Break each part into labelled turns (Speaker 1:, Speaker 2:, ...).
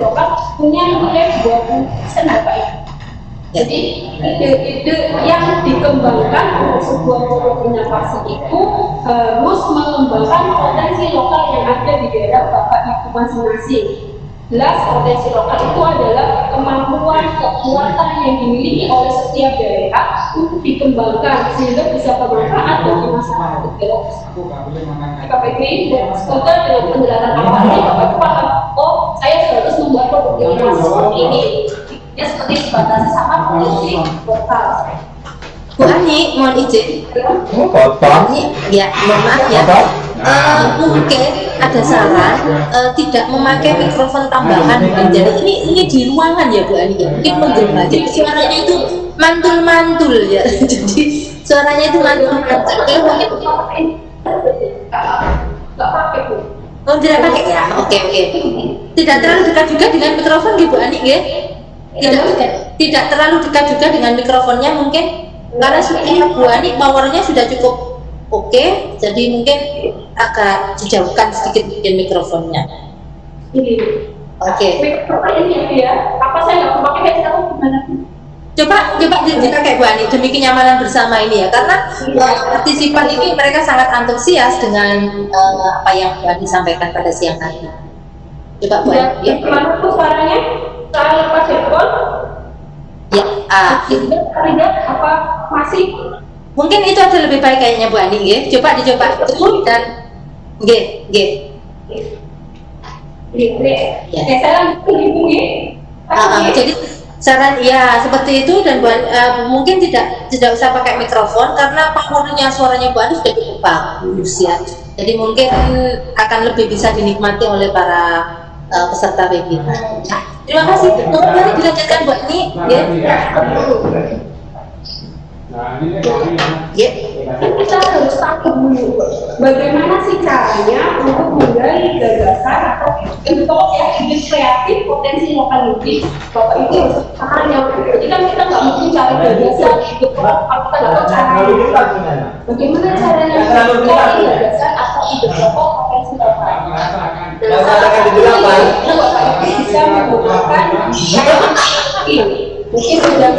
Speaker 1: lokal punya nilai 20% Bapak Ibu. Jadi ide-ide yang dikembangkan untuk sebuah produk inovasi itu harus mengembangkan potensi lokal yang ada di daerah Bapak Ibu masing-masing. Jelas potensi lokal itu adalah kemampuan, kekuatan yang dimiliki oleh setiap daerah untuk dikembangkan sehingga bisa bermanfaat bagi masyarakat daerah tersebut. Bapak Ibu, semoga dengan penjelasan awal ini Bapak Ibu paham, oh saya harus membuat produk inovasi seperti ini. Ya seperti dibatasi sama kondisi lokal.
Speaker 2: Bu Ani, mohon izin.
Speaker 3: Potong.
Speaker 2: Ya, mohon maaf ya. Mungkin ada saran tidak memakai mikrofon tambahan. Jadi ini di ruangan ya Bu Ani ya. Mungkin menggema. Jadi suaranya itu mantul-mantul ya. Jadi suaranya itu mantul-mantul.
Speaker 1: Nggak pakai Bu.
Speaker 2: Oh tidak pakai ya. Oke. Tidak terlalu dekat juga dengan mikrofon Bu Ani ya. Tidak terlalu dekat juga dengan mikrofonnya mungkin karena sudah Bu Ani powernya sudah cukup oke, jadi mungkin agak dijauhkan sedikit mungkin mikrofonnya.
Speaker 1: Ini.
Speaker 2: Oke.
Speaker 1: Mikrofon ini ya. Apa saya nggak pakai headset atau gimana?
Speaker 2: Coba dipakai Bu Ani demi kenyamanan bersama ini ya, karena partisipan ini mereka sangat antusias dengan apa yang Bu Ani sampaikan pada siang hari. Coba Bu Ani.
Speaker 1: Ya, gimana tuh suaranya? Saya lepas headphone.
Speaker 2: Ya,
Speaker 1: tidak apa masih?
Speaker 2: Mungkin itu ada lebih baik kayaknya Bu Ani, ya. Coba dicoba itu dan G.
Speaker 1: Ya, saya lanjut hubungi.
Speaker 2: Jadi saran ya seperti itu dan mungkin tidak usah pakai mikrofon karena powernya suaranya Bu Ani sudah cukup bagus ya. Jadi mungkin akan lebih bisa dinikmati oleh para peserta webinar. Terima kasih. Mari dilanjutkan Bu Ani.
Speaker 1: Kita harus tahu dulu bagaimana sih caranya untuk menggali gagasan atau ide kreatif potensi lokal ini. Bapak Ibu harus paham jadi kan kita nggak mungkin cari gagasan ide kalau kita nggak tahu caranya. Bagaimana caranya mencari gagasan atau ide potensi lokal. Bapak Ibu bisa menggunakan ini. Mungkin sudah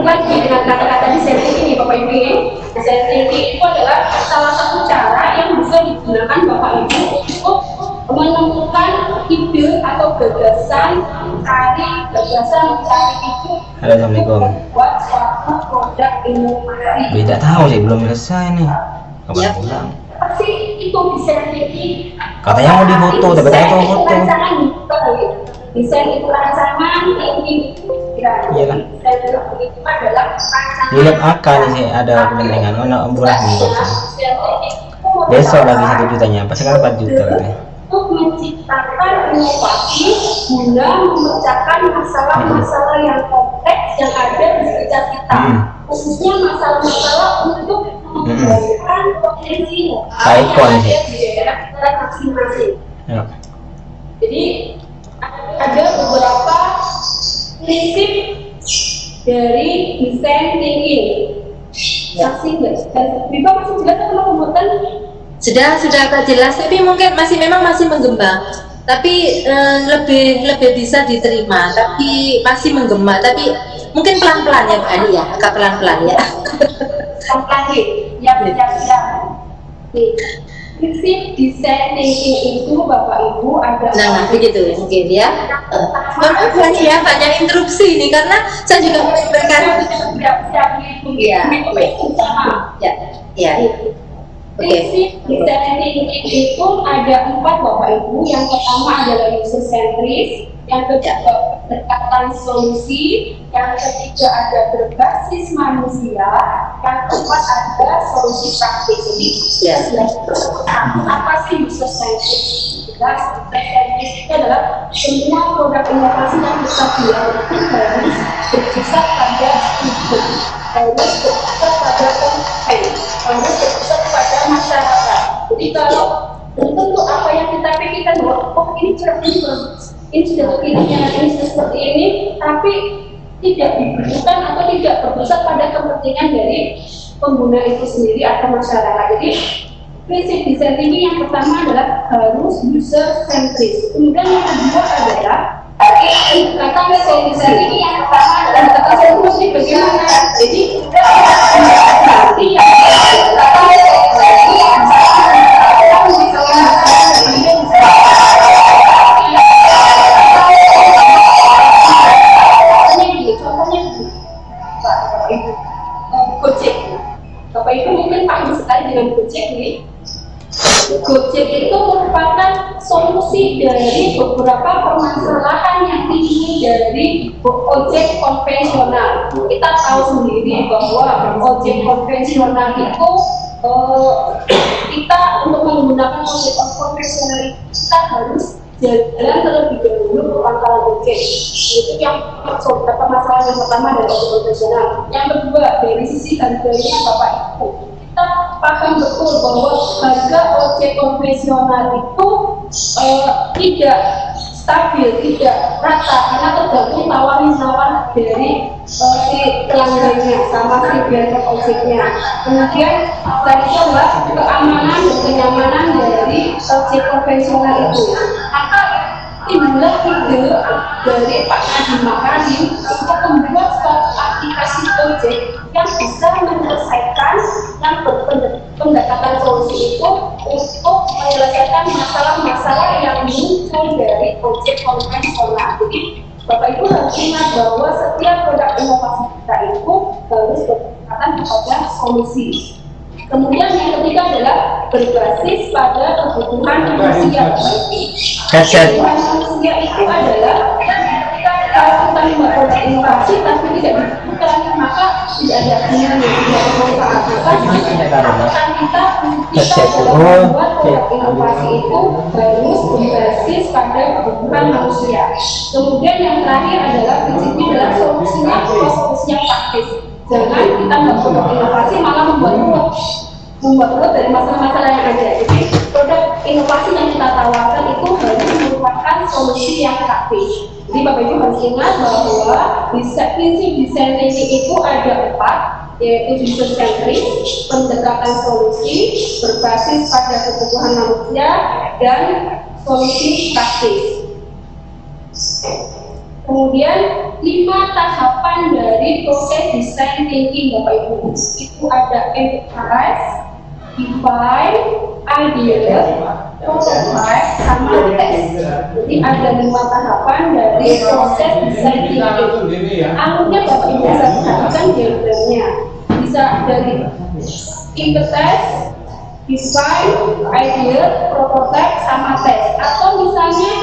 Speaker 1: lagi dengan kata-kata desain ini Bapak Ibu. Desain thinking itu adalah salah satu cara yang bisa digunakan Bapak Ibu untuk menemukan ide atau gagasan, mencari itu.
Speaker 3: Halo, Assalamualaikum.
Speaker 1: Buat suatu produk inovasi.
Speaker 3: Tidak tahu sih, belum selesai nih. Kapan pulang?
Speaker 1: Pasti itu desain thinking.
Speaker 3: Katanya mau difoto, tapi saya mau foto.
Speaker 1: Desain itu rancangan ini.
Speaker 3: Iya kan?
Speaker 1: Itu adalah rancangan.
Speaker 3: Di lab akan sih ada kepentingan mana murah nih besok lagi 1 jutanya, pas sekarang 4 juta katanya.
Speaker 1: Untuk menciptakan inovasi guna memecahkan masalah-masalah yang kompleks yang ada di sekitar kita, khususnya masalah-masalah untuk mengembangkan potensi lokal yang ada di daerah kita masing-masing.
Speaker 3: Ya.
Speaker 1: Jadi ada beberapa prinsip dari desain thinking. Saksi nggak? Bisa masih jelas atau pembuatan?
Speaker 2: Sudah agak jelas, tapi mungkin memang masih menggema. Tapi lebih bisa diterima, tapi masih menggema. Tapi mungkin pelan-pelan ya Bu Ani ya, agak pelan-pelan ya.
Speaker 1: Pelan-pelan ya. Prinsip desain thinking itu Bapak Ibu ada.
Speaker 2: Nah begitu mungkin ya. Mohon maaf ya banyak interupsi ini karena saya juga memberikan. Ya.
Speaker 1: Prinsip desain thinking itu ada 4 Bapak Ibu. Yang pertama adalah user centris, yang kedua pendekatan solusi, yang ketiga ada berbasis manusia, yang keempat ada solusi praktis. Jadi apa sih user centris? Jelas, user centris itu adalah semua produk inovasi yang bisa dilakukan harus berpusat pada studi, harus berpusat pada konten, harus berpusat pada masyarakat. Jadi kalau tentu apa yang kita pikirkan bahwa ini bagus, ini sudah begininya, ini seperti ini, tapi tidak dibutuhkan atau tidak berpusat pada kepentingan dari pengguna itu sendiri atau masyarakat. Jadi prinsip desain ini yang pertama adalah harus user centris. Kemudian yang kedua adalah beberapa permasalahan yang timbul dari ojek konvensional. Kita tahu sendiri bahwa ojek konvensional itu kita untuk menggunakan ojek konvensional itu kita harus jalan terlebih dahulu ke pangkalan ojek. Itu yang permasalahan yang pertama dari ojek konvensional. Yang kedua, dari sisi harganya Bapak Ibu, kita paham betul bahwa harga ojek konvensional itu tidak stabil, tidak rata, karena tergantung tawar-menawar dari si pelanggannya sama si driver ojeknya. Kemudian selanjutnya keamanan dan kenyamanan dari ojek konvensional itu. Maka timbullah ide dari Pak Nadiem Makarim untuk membuat suatu aplikasi ojek yang bisa menyelesaikan yang pendekatan solusi itu untuk menyelesaikan masalah-masalah yang muncul dari ojek konvensional. Jadi Bapak Ibu harus ingat bahwa setiap produk inovasi kita itu harus berdasarkan kepada solusi. Kemudian yang ketiga adalah berbasis pada kebutuhan manusia. Kebutuhan manusia itu adalah ketika kita membuat produk inovasi tapi tidak dibutuhkan, maka tidak ada gunanya, tidak bermanfaat. Maka kita dalam membuat produk inovasi itu harus berbasis pada kebutuhan manusia. Kemudian yang terakhir adalah prinsipnya adalah solusinya praktis. Jangan kita membuat produk inovasi malah membuat dari masalah-masalah yang ada. Jadi produk inovasi yang kita tawarkan itu harus merupakan solusi yang praktis. Jadi Bapak Ibu harus ingat bahwa prinsip desain thinking itu ada 4, yaitu user centric, pendekatan solusi, berbasis pada kebutuhan manusia, dan solusi praktis. Kemudian 5 tahapan dari proses design thinking Bapak Ibu itu ada enterprise, define, idea, prototype, sama test. Jadi ada 5 tahapan dari proses design thinking. Alurnya Bapak Ibu bisa perhatikan diagramnya. Bisa dari enterprise, define, idea, prototype, sama test. Atau misalnya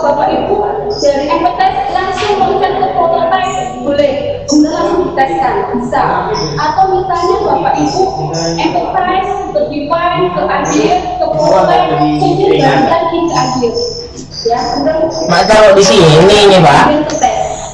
Speaker 1: Bapak Ibu dari empathize langsung loncat ke prototype boleh, kemudian langsung diteskan bisa. Atau misalnya Bapak Ibu empathize ke define, ke idea, ke prototype, kemudian lagi ke idea. Ya,
Speaker 3: Mak kalau di sini nih Pak.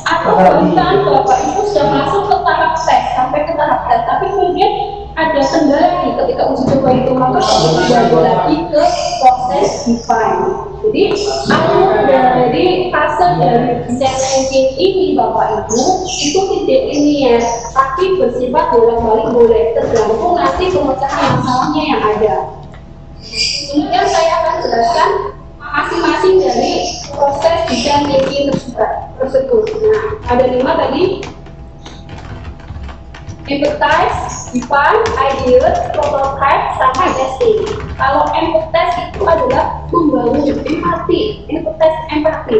Speaker 1: Atau misalnya Bapak Ibu sudah masuk ke tahap tes sampai ke tahap tes, tapi kemudian ada kendala nih ketika uji coba itu, maka kembali lagi ke proses define. Jadi alur dari fase dari design thinking ini Bapak Ibu itu tidak linear, tapi bersifat bolak-balik boleh, tergantung nanti pemecahan masalahnya yang ada. Kemudian saya akan jelaskan masing-masing dari proses design thinking tersebut. Nah, ada 5 tadi: empathize, define, idea, prototype, sama testing. Kalau empathize itu adalah membangun empati,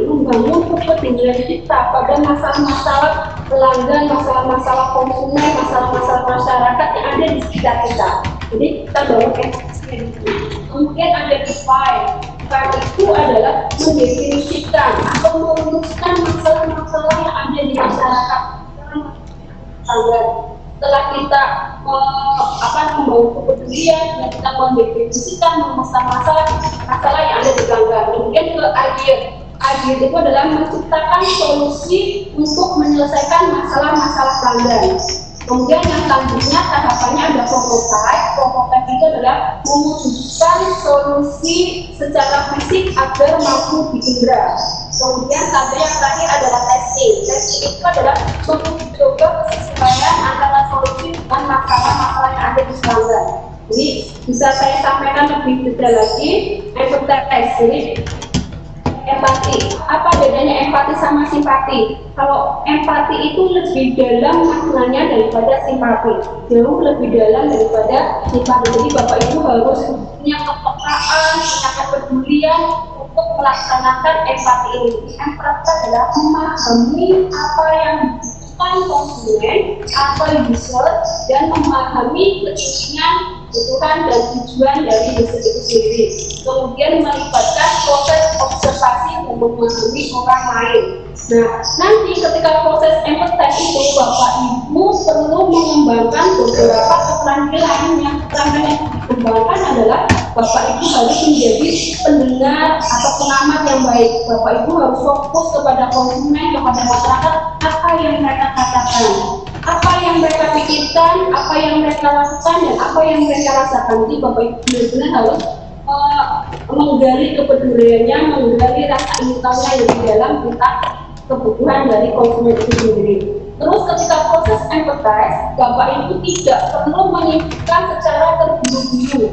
Speaker 1: membangun kepedulian kita pada masalah-masalah pelanggan, masalah-masalah konsumen, masalah-masalah masyarakat yang ada di sekitar kita. Jadi kita bangun empati. Kemudian ada define. Itu adalah mendefinisikan atau merumuskan masalah-masalah yang ada di masyarakat. Setelah kita membangun kepedulian, dan kita mendefinisikan merumuskan masalah yang ada di pelanggan. Kemudian ke idea itu adalah menciptakan solusi untuk menyelesaikan masalah-masalah pelanggan. Kemudian yang selanjutnya tahapannya ada prototype. Prototype itu adalah mewujudkan solusi secara fisik agar mampu diindra. Kemudian sampai yang terakhir adalah testing. Testing itu adalah mencoba kesesuaian antara solusi dengan masalah-masalah yang ada di pelanggan. Jadi bisa saya sampaikan lebih detail lagi. Empathize, empati. Apa bedanya empati sama simpati? Kalau empati itu lebih dalam maknanya daripada simpati, jauh lebih dalam daripada simpati. Jadi Bapak Ibu harus punya kepekaan, punya kepedulian untuk melaksanakan empati ini. Empati adalah memahami apa yang dibutuhkan konsumen atau user dan memahami keinginan kebutuhan dan tujuan dari dosen itu sendiri. Kemudian melibatkan proses observasi dan memahami orang lain. Nah, nanti ketika proses empathize itu Bapak Ibu perlu mengembangkan beberapa keterampilan. Yang keterampilan yang dikembangkan adalah Bapak Ibu harus menjadi pendengar atau pengamat yang baik. Bapak Ibu harus fokus kepada konsumen, kepada masyarakat, apa yang mereka katakan, apa yang mereka pikirkan, apa yang mereka lakukan, dan apa yang mereka rasakan. Jadi Bapak Ibu benar-benar harus menggali kepeduliannya, menggali rasa ingin tahunya lebih dalam tentang kebutuhan dari konsumen itu sendiri. Terus ketika proses empathize, Bapak Ibu tidak perlu menyimpulkan secara terburu-buru.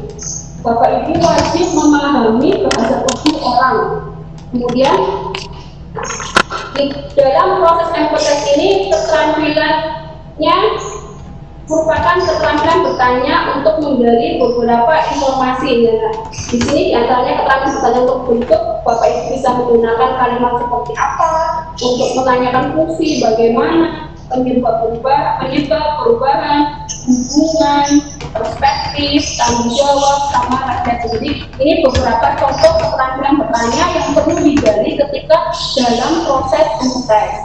Speaker 1: Bapak Ibu wajib memahami bahasa tubuh orang. Kemudian di dalam proses empathize ini keterampilannya merupakan keterampilan bertanya untuk menggali beberapa informasi. Nah, di sini diantaranya keterampilan bertanya untuk bentuk, Bapak Ibu bisa menggunakan kalimat seperti apa untuk menanyakan fungsi, bagaimana, penyebab perubahan, hubungan, perspektif, tanggung jawab, sama rakyat. Jadi ini beberapa contoh keterampilan bertanya yang perlu digali ketika dalam proses empathize.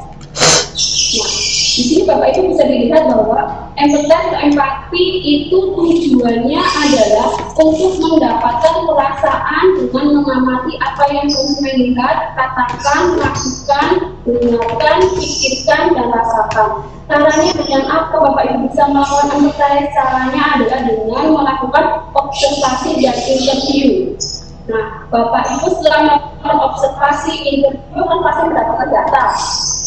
Speaker 1: Nah, di sini Bapak Ibu bisa dilihat bahwa empati itu tujuannya adalah untuk mendapatkan perasaan dengan mengamati apa yang konsumen lihat, katakan, lakukan, dengarkan, pikirkan, dan rasakan. Caranya dengan apa Bapak Ibu bisa melakukan empati? Caranya adalah dengan melakukan observasi dan interview. Nah, Bapak Ibu setelah melakukan observasi, interview kan pasti mendapatkan data.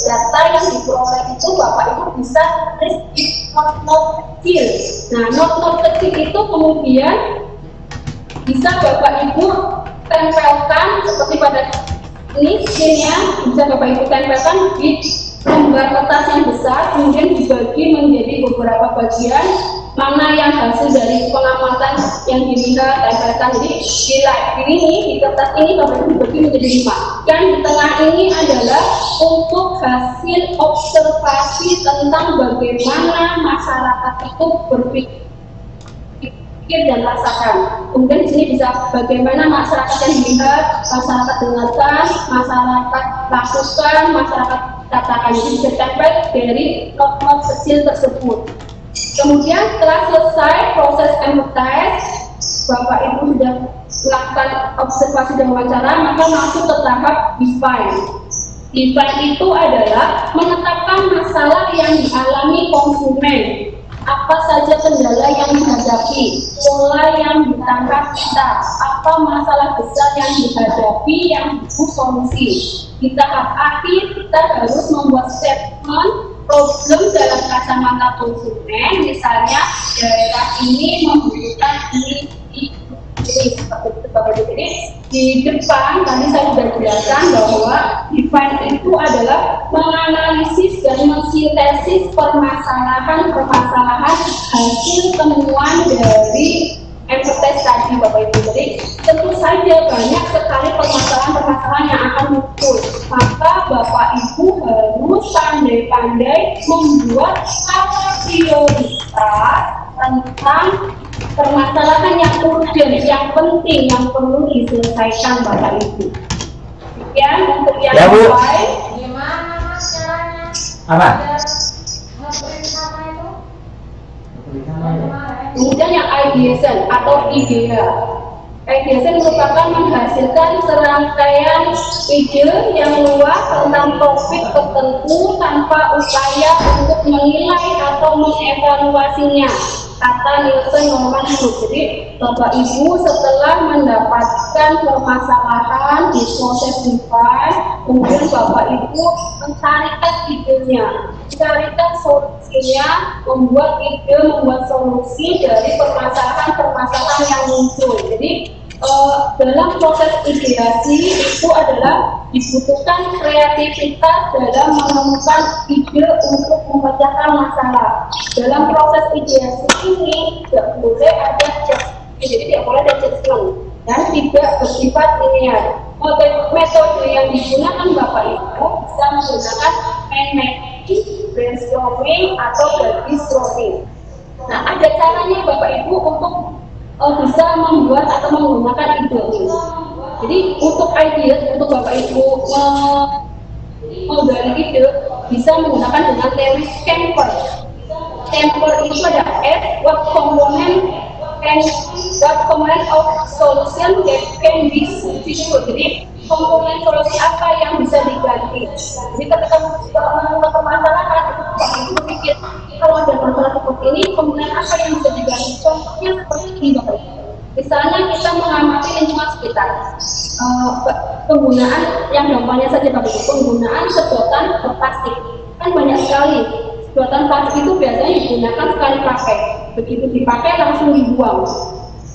Speaker 1: Data yang diperoleh itu Bapak Ibu bisa receive not kecil. Nah, not kecil itu kemudian bisa Bapak Ibu tempelkan seperti pada ini screen-nya, bisa Bapak Ibu tempelkan di lembar kertas yang besar, kemudian dibagi menjadi beberapa bagian. Mana yang hasil dari pengamatan yang dilihat, tempelkan. Jadi di kertas ini Bapak Ibu dibagi menjadi 5. Yang di tengah ini adalah untuk hasil observasi tentang bagaimana masyarakat itu berpikir dan rasakan. Kemudian di sini bisa bagaimana masyarakat yang dilihat, masyarakat dengarkan, masyarakat lakukan, masyarakat katakan. Jadi bisa tempel dari not kecil tersebut. Kemudian setelah selesai proses empathize, Bapak Ibu sudah melakukan observasi dan wawancara, maka masuk ke tahap define. Define itu adalah menetapkan masalah yang dialami konsumen. Apa saja kendala yang dihadapi, pola yang ditangkap kita, apa masalah besar yang dihadapi yang butuh solusi. Di tahap akhir kita harus membuat statement problem dalam kacamata konsumen, misalnya daerah ini membutuhkan ini seperti ini. Di depan tadi saya sudah jelaskan bahwa define itu adalah menganalisis dan mensintesis permasalahan hasil temuan dari empathize tadi Bapak Ibu. Jadi tentu saja banyak sekali permasalahan yang akan muncul, maka Bapak Ibu harus pandai-pandai membuat prioritas tentang permasalahan yang urgent, yang penting, yang perlu diselesaikan Bapak Ibu. Sekian untuk yang
Speaker 3: Ya, Bu.
Speaker 1: lain.
Speaker 4: Gimana Mas caranya?
Speaker 3: Apa?
Speaker 4: Ngeprint sama itu?
Speaker 1: Kemudian yang ideation atau idea. Ideation merupakan menghasilkan serangkaian ide yang luas tentang topik tertentu tanpa upaya untuk menilai atau mengevaluasinya. Kata Nielsen Norman Group. Jadi Bapak Ibu setelah mendapatkan permasalahan di proses define, kemudian Bapak Ibu mencarikan idenya, mencarikan solusinya, membuat solusi dari permasalahan yang muncul. Jadi dalam proses ideasi itu adalah dibutuhkan kreativitas dalam menemukan ide untuk memecahkan masalah. Dalam proses ideasi ini tidak boleh ada jadi tidak boleh ada judgment dan tidak bersifat linear. Metode yang digunakan Bapak Ibu bisa menggunakan mapping, brainstorming atau brainstorming. Nah, ada caranya Bapak Ibu untuk bisa membuat atau menggunakan ide ini. Jadi untuk ide, untuk Bapak Ibu menggali ide bisa menggunakan dengan teori Camper. Camper itu ada S, what component of solution that can be substituted. Jadi komponen solusi apa yang bisa diganti. Jadi ketika menemukan permasalahan, itu berpikir kalau ada masalah seperti ini, komponen apa yang bisa diganti. Contohnya seperti ini Bapak. Misalnya kita mengamati lingkungan sekitar, penggunaan yang gampangnya saja Bapak, penggunaan sedotan plastik kan banyak sekali. Sedotan plastik itu biasanya digunakan sekali pakai, begitu dipakai langsung dibuang.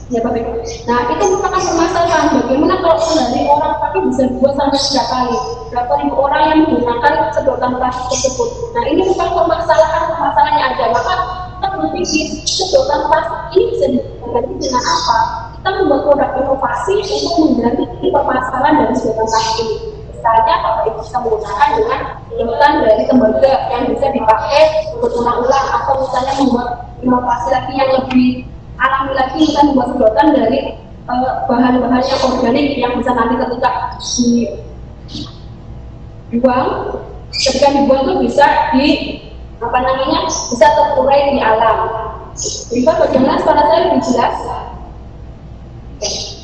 Speaker 1: Ya Bapak Ibu. Nah itu merupakan permasalahan. Bagaimana kalau sehari orang pakai bisa 2 sampai 3 kali? Berapa ribu orang yang menggunakan sedotan plastik tersebut? Nah ini bukan permasalahan yang ada. Maka kita berpikir sedotan plastik ini bisa diganti dengan apa? Kita membuat produk inovasi untuk mengganti permasalahan dari sedotan plastik. Misalnya Bapak Ibu bisa menggunakan dengan sedotan dari tembaga yang bisa dipakai berulang-ulang, atau misalnya membuat inovasi lagi yang lebih alami lagi, kita membuat sedotan dari bahan-bahan yang organik yang bisa nanti ketika dibuang itu bisa bisa terurai di alam. Bisa bagaimana suara saya lebih jelas?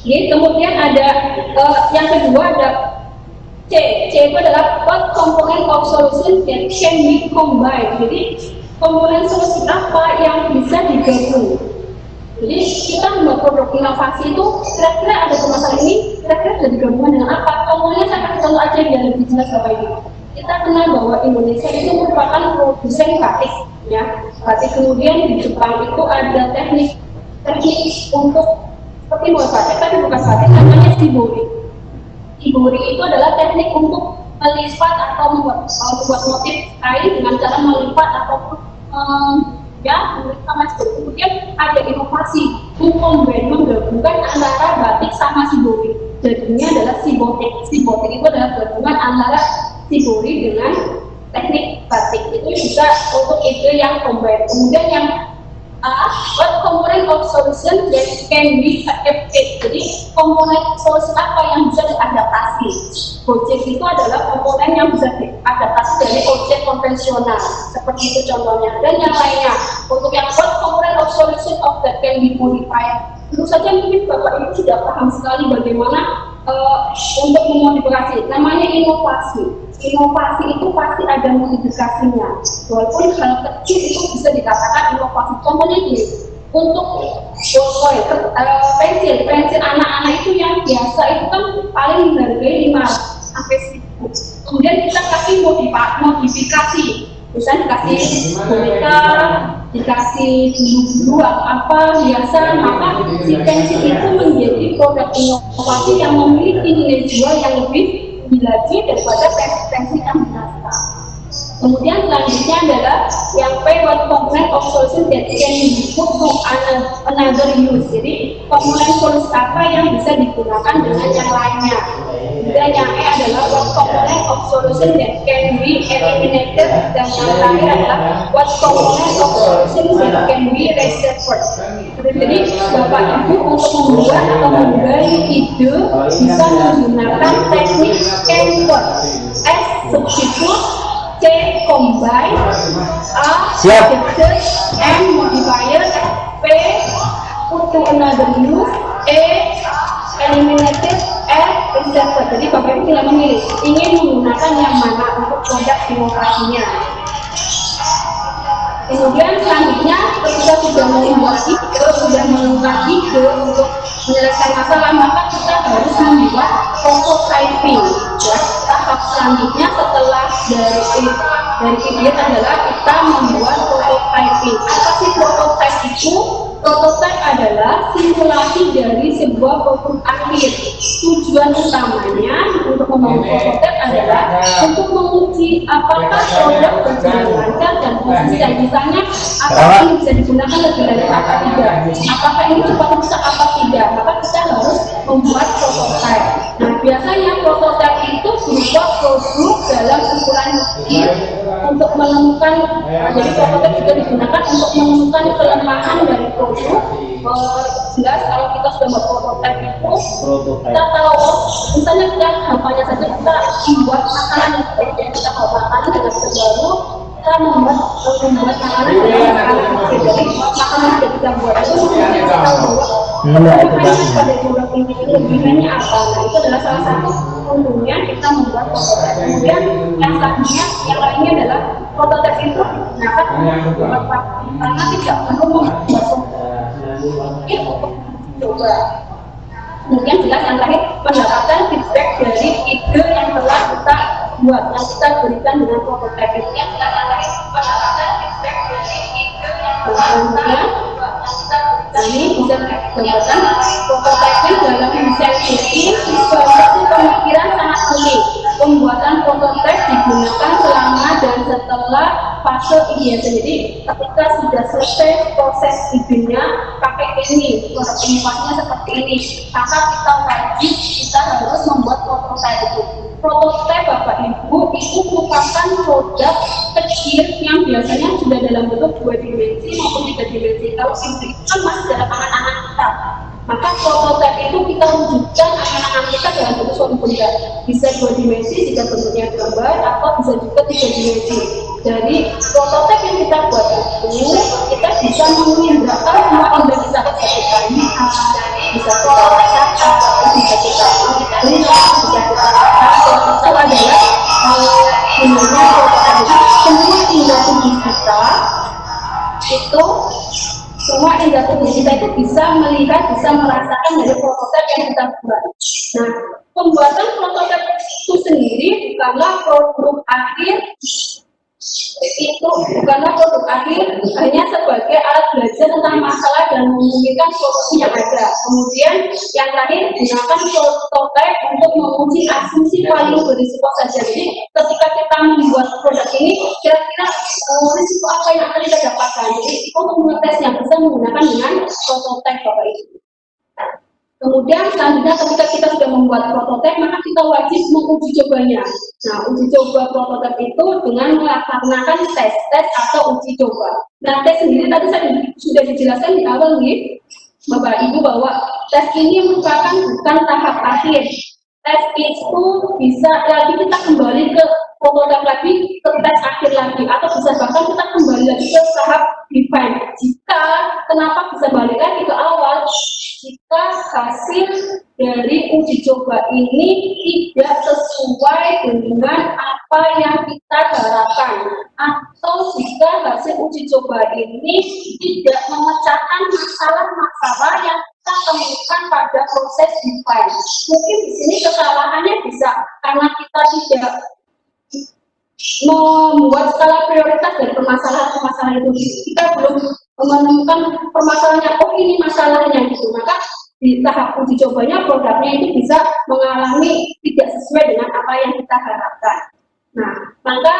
Speaker 1: Kemudian ada yang kedua ada C itu adalah what component of solution that can be combined. Jadi komponen solusi apa yang bisa digabung. Jadi kita membuat produk inovasi itu kira-kira ada permasalahan ini, kira-kira bisa digabungkan dengan apa? Komponennya saya kasih contoh aja biar lebih jelas Bapak Ibu. Kita kenal bahwa Indonesia itu merupakan produsen batik, ya. Batik kemudian di Jepang itu ada teknik untuk seperti buat batik, tapi bukan batik, namanya shibori. Shibori itu adalah teknik untuk melipat atau membuat motif kain dengan cara melipat ataupun kemudian ada inovasi menggabungkan antara batik sama shibori. Jadinya adalah sibotik. Sibotik itu adalah gabungan antara shibori dengan teknik batik. Itu bisa untuk ide yang combine. Kemudian yang what component of solution that can be adapted. Jadi komponen solusi apa yang bisa diadaptasi. Gojek itu adalah komponen yang bisa diadaptasi dari ojek konvensional, seperti itu contohnya. Dan yang lainnya, untuk yang what component of solution of that can be modified. Tentu saja mungkin Bapak Ibu sudah paham sekali bagaimana untuk memodifikasi. Namanya inovasi. Inovasi itu pasti ada modifikasinya. Walaupun hal kecil itu bisa dikatakan inovasi. Contohnya gini, untuk pensil anak-anak itu yang biasa itu kan paling dihargai 5 sampai 1000. Kemudian kita kasih modifikasi, misalnya dikasih boneka, dikasih bulu apa hiasan, maka si pensil itu menjadi produk inovasi yang memiliki nilai jual yang lebih lagi daripada pensil yang biasa. Kemudian selanjutnya adalah yang P, what component of solution that can be put to another use. Jadi komponen solusi apa yang bisa digunakan dengan yang lainnya. Dan yang E adalah what component of solution that can be eliminated. Dan yang terakhir adalah what component of solution that can be reserved. Jadi Bapak Ibu untuk membuat atau menggali ide bisa menggunakan teknik Camper. S substitute, C combine, A adapted, M modifier, P put to another use, E eliminated, F reserved. Jadi Bapak Ibu tinggal memilih ingin menggunakan yang mana untuk produk inovasinya. Kemudian selanjutnya ketika sudah membuat ide, sudah menemukan ide untuk menyelesaikan masalah, maka kita harus membuat prototyping. Ya, tahap selanjutnya setelah dari ide adalah kita membuat prototyping. Apa sih prototype itu? Prototype adalah simulasi dari sebuah produk akhir. Tujuan utamanya untuk membangun prototype adalah untuk menguji apakah produk berjalan lancar dan konsisten. Misalnya, apakah ini bisa digunakan lebih dari apa tidak? Apakah ini cepat rusak apa tidak? Maka kita harus membuat prototype. Nah, biasanya prototype itu berupa produk dalam ukuran lanjuti untuk menemukan, jadi prototipe juga digunakan untuk menemukan kelemahan dari produk. Jelas kalau kita sudah membuat prototipe itu, kita tahu, misalnya kita hanya saja kita membuat makanan yang kita buat makanan dengan baru, kita membuat makanan dengan jadi makanan yang kita buat itu kita tahu bahwa pada produk ini kelebihannya apa. Nah, itu adalah salah satu untungnya kita membuat prototipe. Kemudian yang lainnya adalah prototipe itu digunakan untuk membuat praktik karena tidak perlu membuat untuk coba. Kemudian jelas yang terakhir mendapatkan feedback dari ide yang telah kita buat, yang kita berikan dengan prototipe itu. Yang terakhir mendapatkan feedback dari ide yang telah kita buat, yang kita berikan. Ini bisa digambarkan prototipe dalam desain thinking suatu pemikiran sangat penting. Pembuatan prototipe digunakan selama dan setelah fase ideasi. Jadi ketika sudah selesai proses idenya, pakai ini, proses inovasinya seperti ini, maka kita harus membuat prototipe itu. Prototipe Bapak Ibu itu merupakan produk kecil yang biasanya sudah dalam bentuk 2 dimensi maupun 3 dimensi. Kalau itu kan masih dalam angan-angan kita. Maka prototipe itu kita wujudkan angan-angan kita dalam bentuk suatu benda. Bisa 2 dimensi jika bentuknya gambar, atau bisa juga 3 dimensi. Jadi prototipe yang kita buat itu kita bisa mengindahkan semua indera kita, bisa lihat, bisa kita rasakan, bisa kita lihat, bisa kita rasakan. Itu adalah gunanya prototipe. Semua indera tubuh kita itu, semua indera tubuh kita itu bisa melihat, bisa merasakan dari prototipe yang kita buat. Nah, pembuatan prototipe itu sendiri bukanlah produk akhir, itu bukanlah produk akhir hanya sebagai alat belajar tentang masalah dan memungkinkan solusi yang ada. Kemudian yang terakhir, gunakan prototipe untuk menguji asumsi paling berisiko saja. Jadi ketika kita membuat produk ini, kira-kira risiko apa yang akan kita dapatkan. Jadi untuk mengetes yang bisa menggunakan dengan prototipe Bapak Ibu. Kemudian selanjutnya ketika kita sudah membuat prototipe, maka kita wajib menguji cobanya. Nah, uji coba prototipe itu dengan melaksanakan tes atau uji coba. Nah, tes sendiri tadi saya sudah dijelaskan di awal nih, Bapak Ibu, bahwa tes ini merupakan bukan tahap akhir. Tes itu bisa lagi kita kembali ke prototipe lagi, ke tes akhir lagi, atau bisa bahkan kita kembali lagi ke tahap define. Kenapa bisa balik lagi ke awal? Jika hasil dari uji coba ini tidak sesuai dengan apa yang kita harapkan, atau jika hasil uji coba ini tidak memecahkan masalah-masalah yang kita temukan pada proses define. Mungkin di sini kesalahannya bisa karena kita tidak membuat skala prioritas dari permasalahan-permasalahan itu. Kita belum menemukan permasalahannya, oh ini masalahnya gitu. Maka di tahap uji cobanya produknya itu bisa mengalami tidak sesuai dengan apa yang kita harapkan. Nah, maka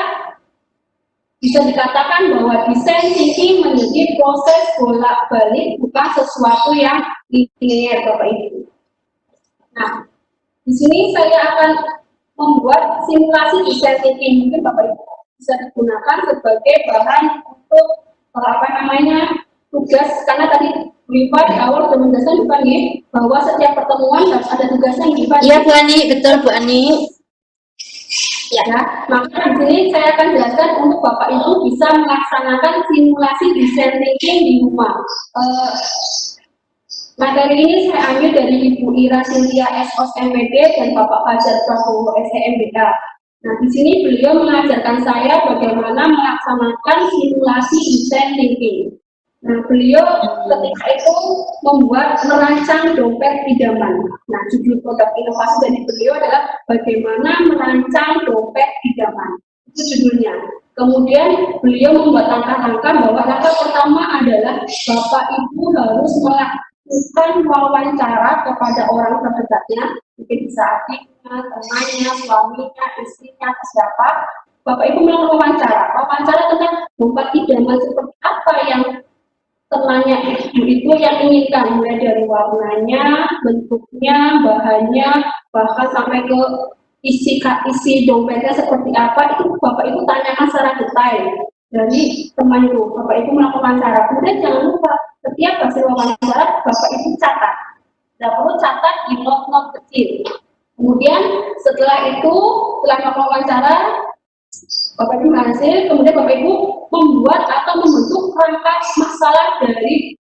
Speaker 1: bisa dikatakan bahwa desain thinking menjadi proses bolak-balik, bukan sesuatu yang linear, Bapak Ibu. Nah, di sini saya akan membuat simulasi desain thinking. Mungkin Bapak Ibu bisa digunakan sebagai bahan untuk tugas, karena tadi Bu Iva di awal sudah menjelaskan bukan nih, bahwa setiap pertemuan harus ada tugasnya yang Iva.
Speaker 2: Iya Bu Ani, betul Bu Ani.
Speaker 1: Ya, maka di sini saya akan jelaskan untuk Bapak Ibu bisa melaksanakan simulasi desain thinking di rumah. Materi ini saya ambil dari Ibu Ira Cynthia SOS MPD dan Bapak Fajar Prabowo STMBA. Nah, di sini beliau mengajarkan saya bagaimana melaksanakan simulasi desain thinking. Nah, beliau ketika itu merancang dompet idaman. Nah, judul produk inovasi dari beliau adalah bagaimana merancang dompet idaman. Itu judulnya. Kemudian beliau membuat langkah-langkah bahwa langkah pertama adalah Bapak Ibu harus melakukan wawancara kepada orang terdekatnya, mungkin bisa adiknya, temannya, suaminya, istrinya, siapa. Bapak Ibu melakukan wawancara tentang dompet idaman seperti apa yang temannya itu yang inginkan, mulai dari warnanya, bentuknya, bahannya, bahkan sampai ke isi dompetnya seperti apa itu Bapak Ibu tanyakan secara detail dari teman itu. Bapak Ibu melakukan wawancara. Kemudian jangan lupa setiap hasil wawancara Bapak Ibu catat. Tidak perlu catat di not kecil. Kemudian setelah melakukan wawancara Bapak Ibu hasil, kemudian Bapak Ibu membuat atau membentuk rangka masalah dari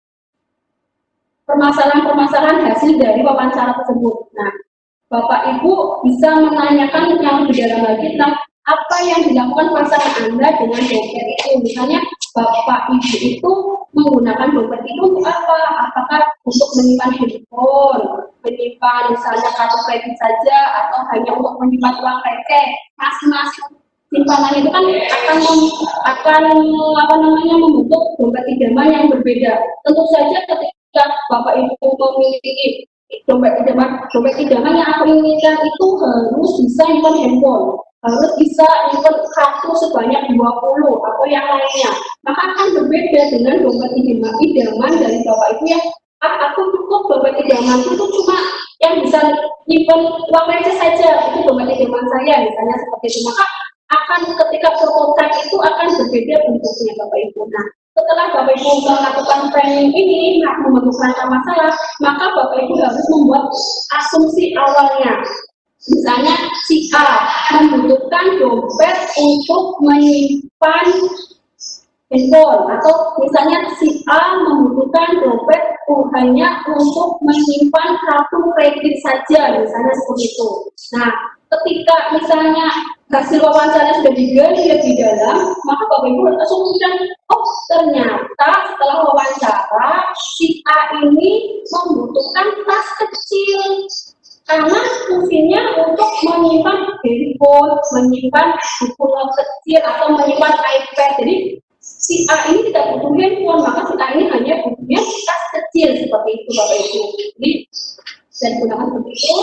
Speaker 1: permasalahan hasil dari wawancara tersebut. Nah, Bapak Ibu bisa menanyakan yang lebih dalam lagi tentang apa yang dilakukan pasangan Anda dengan dompet itu. Misalnya Bapak Ibu itu menggunakan dompet itu untuk apa? Apakah untuk menyimpan handphone, menyimpan misalnya kartu kredit saja, atau hanya untuk menyimpan uang receh? Masing-masing simpanan itu kan akan membentuk dompet idaman yang berbeda. Tentu saja ketika Bapak Ibu memiliki dompet idaman yang aku inginkan itu harus bisa nyimpan handphone, harus bisa nyimpan kartu sebanyak 20 atau yang lainnya. Maka akan berbeda dengan dompet idaman dari Bapak Ibu yang aku cukup dompet idaman itu cuma yang bisa nyimpan uang receh saja, itu dompet idaman saya misalnya seperti itu. Maka akan ketika prototipe itu akan berbeda bentuknya Bapak Ibu. Nah, setelah Bapak Ibu melakukan training ini, membentuk rangka masalah, maka Bapak Ibu harus membuat asumsi awalnya. Misalnya si A membutuhkan dompet untuk menyimpan handphone, atau misalnya si A membutuhkan dompet hanya untuk menyimpan kartu kredit saja, misalnya seperti itu. Nah, ketika misalnya hasil wawancara sudah digali lebih dalam, maka Bapak Ibu harus asumsikan, oh ternyata setelah wawancara si A ini membutuhkan tas kecil karena fungsinya untuk menyimpan handphone, menyimpan buku not kecil atau menyimpan iPad. Jadi si A ini tidak butuh handphone, maka si A ini hanya butuhnya tas kecil seperti itu Bapak Ibu. Jadi dan gunakan seperti itu.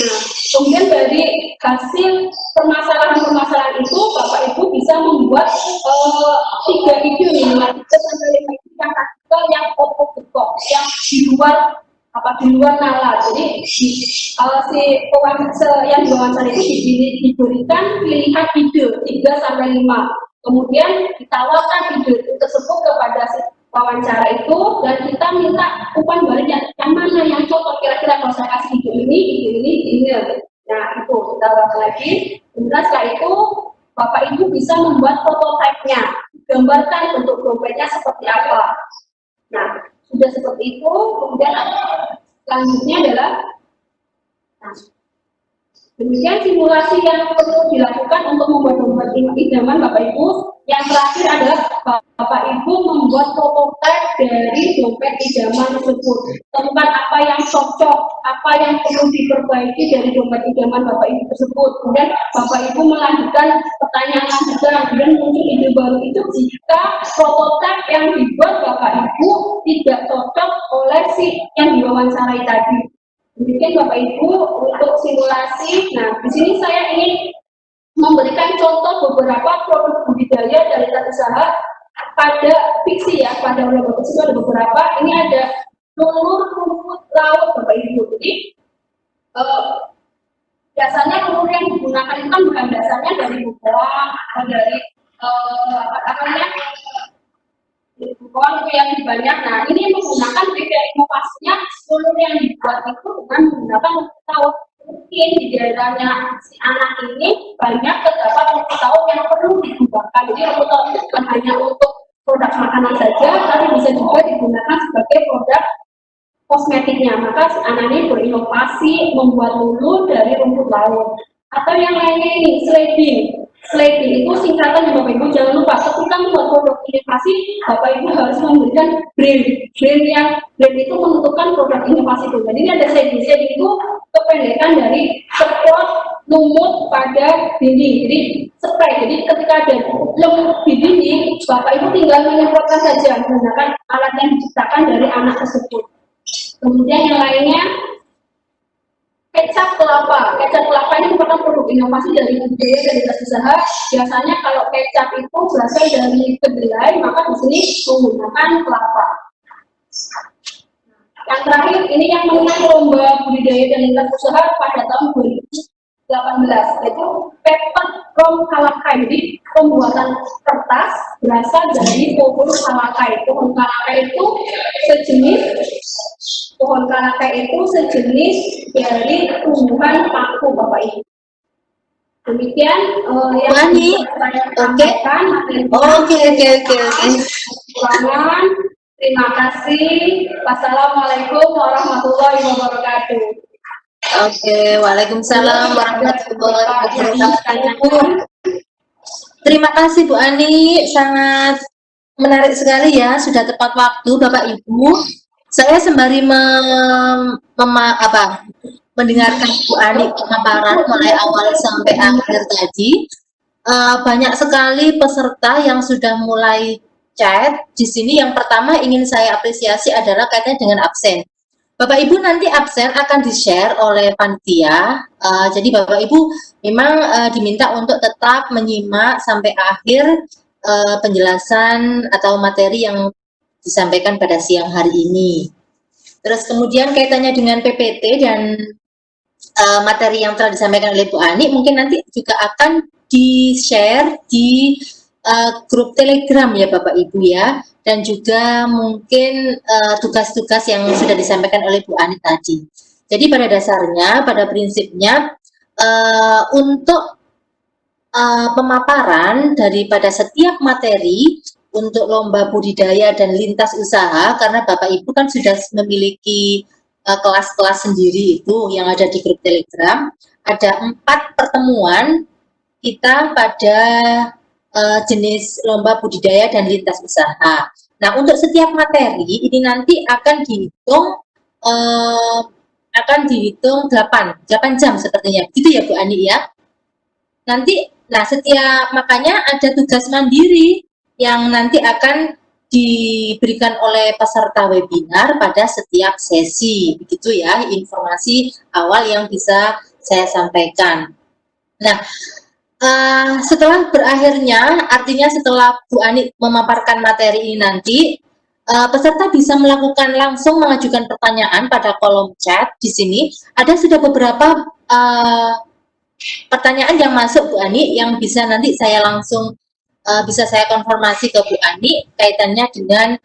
Speaker 1: Nah, kemudian dari hasil permasalahan itu Bapak Ibu bisa membuat 3 ide minimal 3 sampai 5 ide yang out of the box, yang di luar nalar. Jadi yang diwawancara itu diberikan pilihan ide 3 sampai 5. Kemudian ditawarkan ide tersebut kepada si wawancara itu dan kita minta umpan balik yang mana yang cocok kira-kira kalau saya kasih ide ini. Nah, itu kita ulang lagi. Kemudian setelah itu Bapak Ibu bisa membuat prototipenya, gambarkan bentuk dompetnya seperti apa. Nah, sudah seperti itu, kemudian selanjutnya adalah demikian simulasi yang perlu dilakukan untuk membuat dompet idaman Bapak Ibu. Yang terakhir adalah Bapak Ibu membuat prototipe dari dompet idaman tersebut. Temukan apa yang cocok, apa yang perlu diperbaiki dari dompet idaman Bapak Ibu tersebut. Kemudian Bapak Ibu melanjutkan pertanyaan lanjutan, kemudian muncul ide baru itu jika prototipe yang dibuat Bapak Ibu tidak cocok oleh si yang diwawancarai tadi. Demikian Bapak Ibu untuk simulasi. Nah, di sini saya ingin memberikan contoh beberapa produk budidaya dari tata usaha pada fiksi ya, pada lembaga fiksi ada beberapa. Ini ada telur rumput laut Bapak Ibu. Jadi biasanya telur yang digunakan itu kan bahan dasarnya dari bawang atau dari bawang itu yang banyak. Nah, ini menggunakan beda inovasinya telur yang dibuat itu dengan menggunakan rumput laut. Mungkin di daerahnya si anak ini banyak terdapat rumput laut yang perlu digunakan. Jadi rumput laut itu bukan hanya untuk produk makanan saja, tapi bisa juga digunakan sebagai produk kosmetiknya. Maka si anak ini berinovasi membuat lulu dari rumput laut. Atau yang lainnya ini sliding. Sliding itu singkatan ya Bapak Ibu, jangan lupa ketika membuat produk inovasi Bapak Ibu harus memberikan brand itu menentukan produk inovasi itu. Jadi ini ada sliding itu kependekan dari semprot lumut pada dinding. Jadi spray. Jadi ketika ada lumut di dinding, Bapak Ibu tinggal menyemprotkan saja menggunakan alat yang diciptakan dari anak tersebut. Kemudian yang lainnya kecap kelapa. Kecap kelapa ini merupakan produk inovasi dari budidaya dan tata usaha. Biasanya kalau kecap itu berasal dari kedelai, maka di sini menggunakan kelapa. Yang terakhir ini yang menang lomba budidaya dan tata usaha pada tahun itu paper from Kalakai. Jadi pembuatan kertas berasal dari pohon Kalakai. Pohon Kalakai itu sejenis dari tumbuhan paku, Bapak Ibu. Demikian yang
Speaker 2: Wani,
Speaker 1: saya
Speaker 2: oke.
Speaker 1: sampaikan materinya.
Speaker 2: Oke.
Speaker 1: Kekurangan. Terima kasih. Wassalamualaikum warahmatullahi wabarakatuh.
Speaker 2: Oke, waalaikumsalam warahmatullahi wabarakatuh. Terima kasih Bu Ani, sangat menarik sekali ya, sudah tepat waktu Bapak Ibu. Saya sembari mendengarkan Bu Ani pemaparan mulai awal sampai akhir tadi, banyak sekali peserta yang sudah mulai chat. Di sini yang pertama ingin saya apresiasi adalah kaitannya dengan absen. Bapak Ibu nanti absen akan di-share oleh panitia. Jadi Bapak Ibu memang diminta untuk tetap menyimak sampai akhir penjelasan atau materi yang disampaikan pada siang hari ini. Terus kemudian kaitannya dengan PPT dan materi yang telah disampaikan oleh Bu Ani, mungkin nanti juga akan di-share di grup Telegram ya Bapak Ibu ya, dan juga mungkin tugas-tugas yang sudah disampaikan oleh Bu Ani tadi. Jadi pada dasarnya, pada prinsipnya untuk pemaparan daripada setiap materi untuk lomba budidaya dan lintas usaha, karena Bapak Ibu kan sudah memiliki kelas-kelas sendiri itu yang ada di grup Telegram, ada 4 pertemuan kita pada jenis lomba budidaya dan lintas usaha. Nah, untuk setiap materi ini nanti akan dihitung 8 jam sepertinya. Gitu ya Bu Ani ya. Nanti makanya ada tugas mandiri yang nanti akan diberikan oleh peserta webinar pada setiap sesi. Begitu ya informasi awal yang bisa saya sampaikan. Nah, setelah berakhirnya, artinya setelah Bu Ani memaparkan materi ini nanti, peserta bisa melakukan langsung mengajukan pertanyaan pada kolom chat di sini. Ada sudah beberapa pertanyaan yang masuk Bu Ani yang bisa nanti saya langsung bisa saya konfirmasi ke Bu Ani kaitannya dengan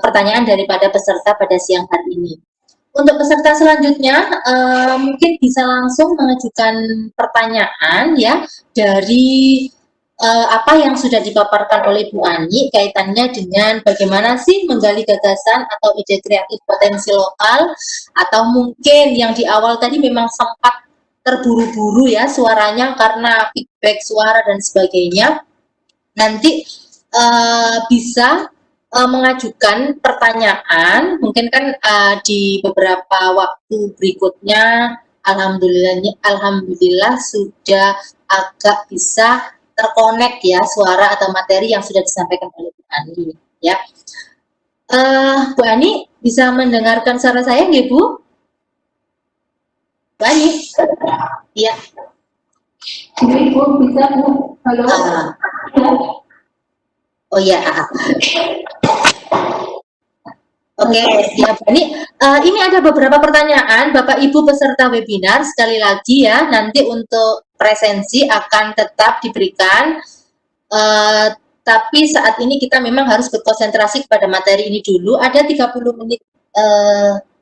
Speaker 2: pertanyaan daripada peserta pada siang hari ini. Untuk peserta selanjutnya mungkin bisa langsung mengajukan pertanyaan ya dari apa yang sudah dipaparkan oleh Bu Ani kaitannya dengan bagaimana sih menggali gagasan atau ide kreatif potensi lokal, atau mungkin yang di awal tadi memang sempat terburu-buru ya suaranya karena feedback suara dan sebagainya. Nanti bisa mengajukan pertanyaan, mungkin kan di beberapa waktu berikutnya alhamdulillah sudah agak bisa terkonek ya suara atau materi yang sudah disampaikan oleh Bu Ani ya. Bu Ani bisa mendengarkan suara saya nggih Bu? Bu Ani? Iya.
Speaker 1: Bu, bisa Bu? Halo?
Speaker 2: Oh ya. Oke, ya Bu Ani. Ini ada beberapa pertanyaan Bapak Ibu peserta webinar, sekali lagi ya, nanti untuk presensi akan tetap diberikan, tapi saat ini kita memang harus berkonsentrasi kepada materi ini dulu. Ada 30 menit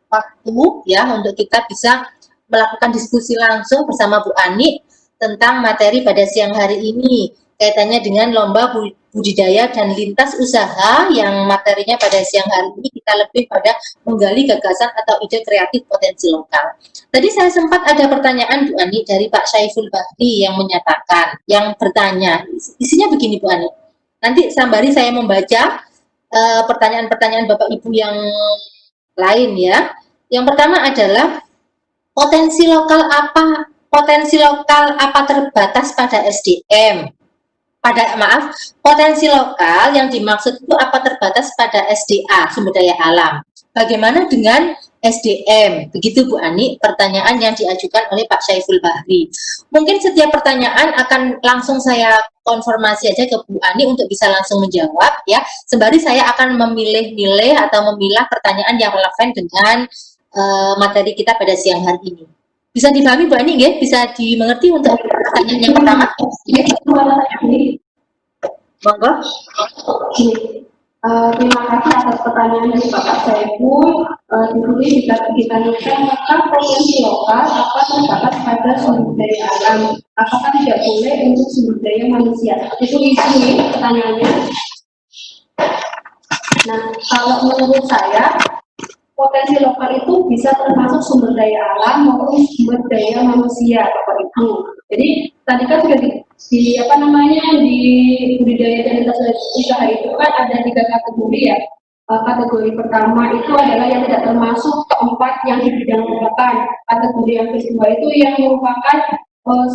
Speaker 2: waktu ya untuk kita bisa melakukan diskusi langsung bersama Bu Ani tentang materi pada siang hari ini kaitannya dengan lomba budidaya dan lintas usaha yang materinya pada siang hari ini kita lebih pada menggali gagasan atau ide kreatif potensi lokal. Tadi saya sempat ada pertanyaan Bu Ani dari Pak Syaiful Bahri yang menyatakan, yang bertanya, isinya begini Bu Ani, nanti sembari saya membaca pertanyaan-pertanyaan Bapak Ibu yang lain ya. Yang pertama adalah potensi lokal apa terbatas pada SDM? Potensi lokal yang dimaksud itu apa terbatas pada SDA, sumber daya alam. Bagaimana dengan SDM? Begitu Bu Ani, pertanyaan yang diajukan oleh Pak Syaiful Bahri. Mungkin setiap pertanyaan akan langsung saya konfirmasi aja ke Bu Ani untuk bisa langsung menjawab ya. Sembari saya akan memilah pertanyaan yang relevan dengan materi kita pada siang hari ini. Bisa dipahami Bu Ani nggih? Bisa dimengerti untuk pertanyaan yang pertama? Monggo.
Speaker 1: Terima kasih atas pertanyaan dari Bapak Saiful. Di sini kita ditanyakan tentang potensi lokal apa terbatas pada sumber daya alam, apakah tidak boleh untuk sumber daya manusia? Itu isi pertanyaannya. Nah, kalau menurut saya potensi lokal itu bisa termasuk sumber daya alam maupun sumber daya manusia, Bapak Ibu. Jadi tadi kan sudah di budidaya dan lintas usaha itu kan ada 3 kategori ya. Kategori pertama itu adalah yang tidak termasuk keempat yang dibidangkan. Kategori yang kedua itu yang merupakan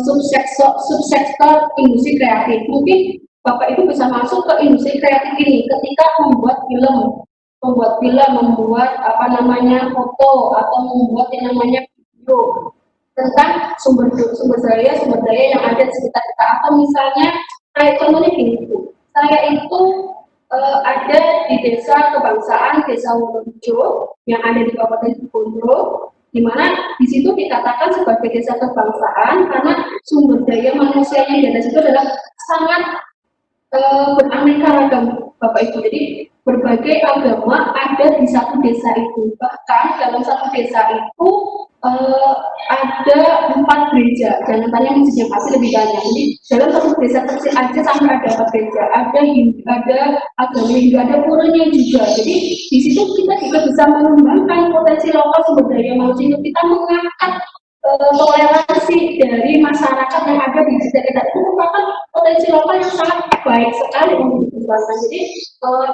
Speaker 1: subsektor industri kreatif. Mungkin Bapak Ibu bisa masuk ke industri kreatif ini ketika membuat film, membuat foto atau membuat yang namanya video tentang sumber daya yang ada di sekitar kita. Atau misalnya kayak contohnya gini, saya itu ada di desa kebangsaan Desa Wonorejo yang ada di Kabupaten Situbondo, di mana di situ dikatakan sebagai desa kebangsaan karena sumber daya manusia yang di situ adalah sangat beraneka ragam, Bapak Ibu. Jadi berbagai agama ada di satu desa itu. Bahkan dalam satu desa itu ada 4 gereja. Jangan tanya masjid yang pasti lebih banyak. Jadi dalam satu desa kecil aja sampai ada 4 gereja. Ada Hindu, ada agama Hindu, ada puranya juga. Jadi di situ kita juga bisa mengembangkan potensi lokal sumber daya manusia itu. Kita mengangkat toleransi dari masyarakat yang ada di sekitar itu merupakan potensi lokal yang sangat baik sekali untuk dikembangkan. Jadi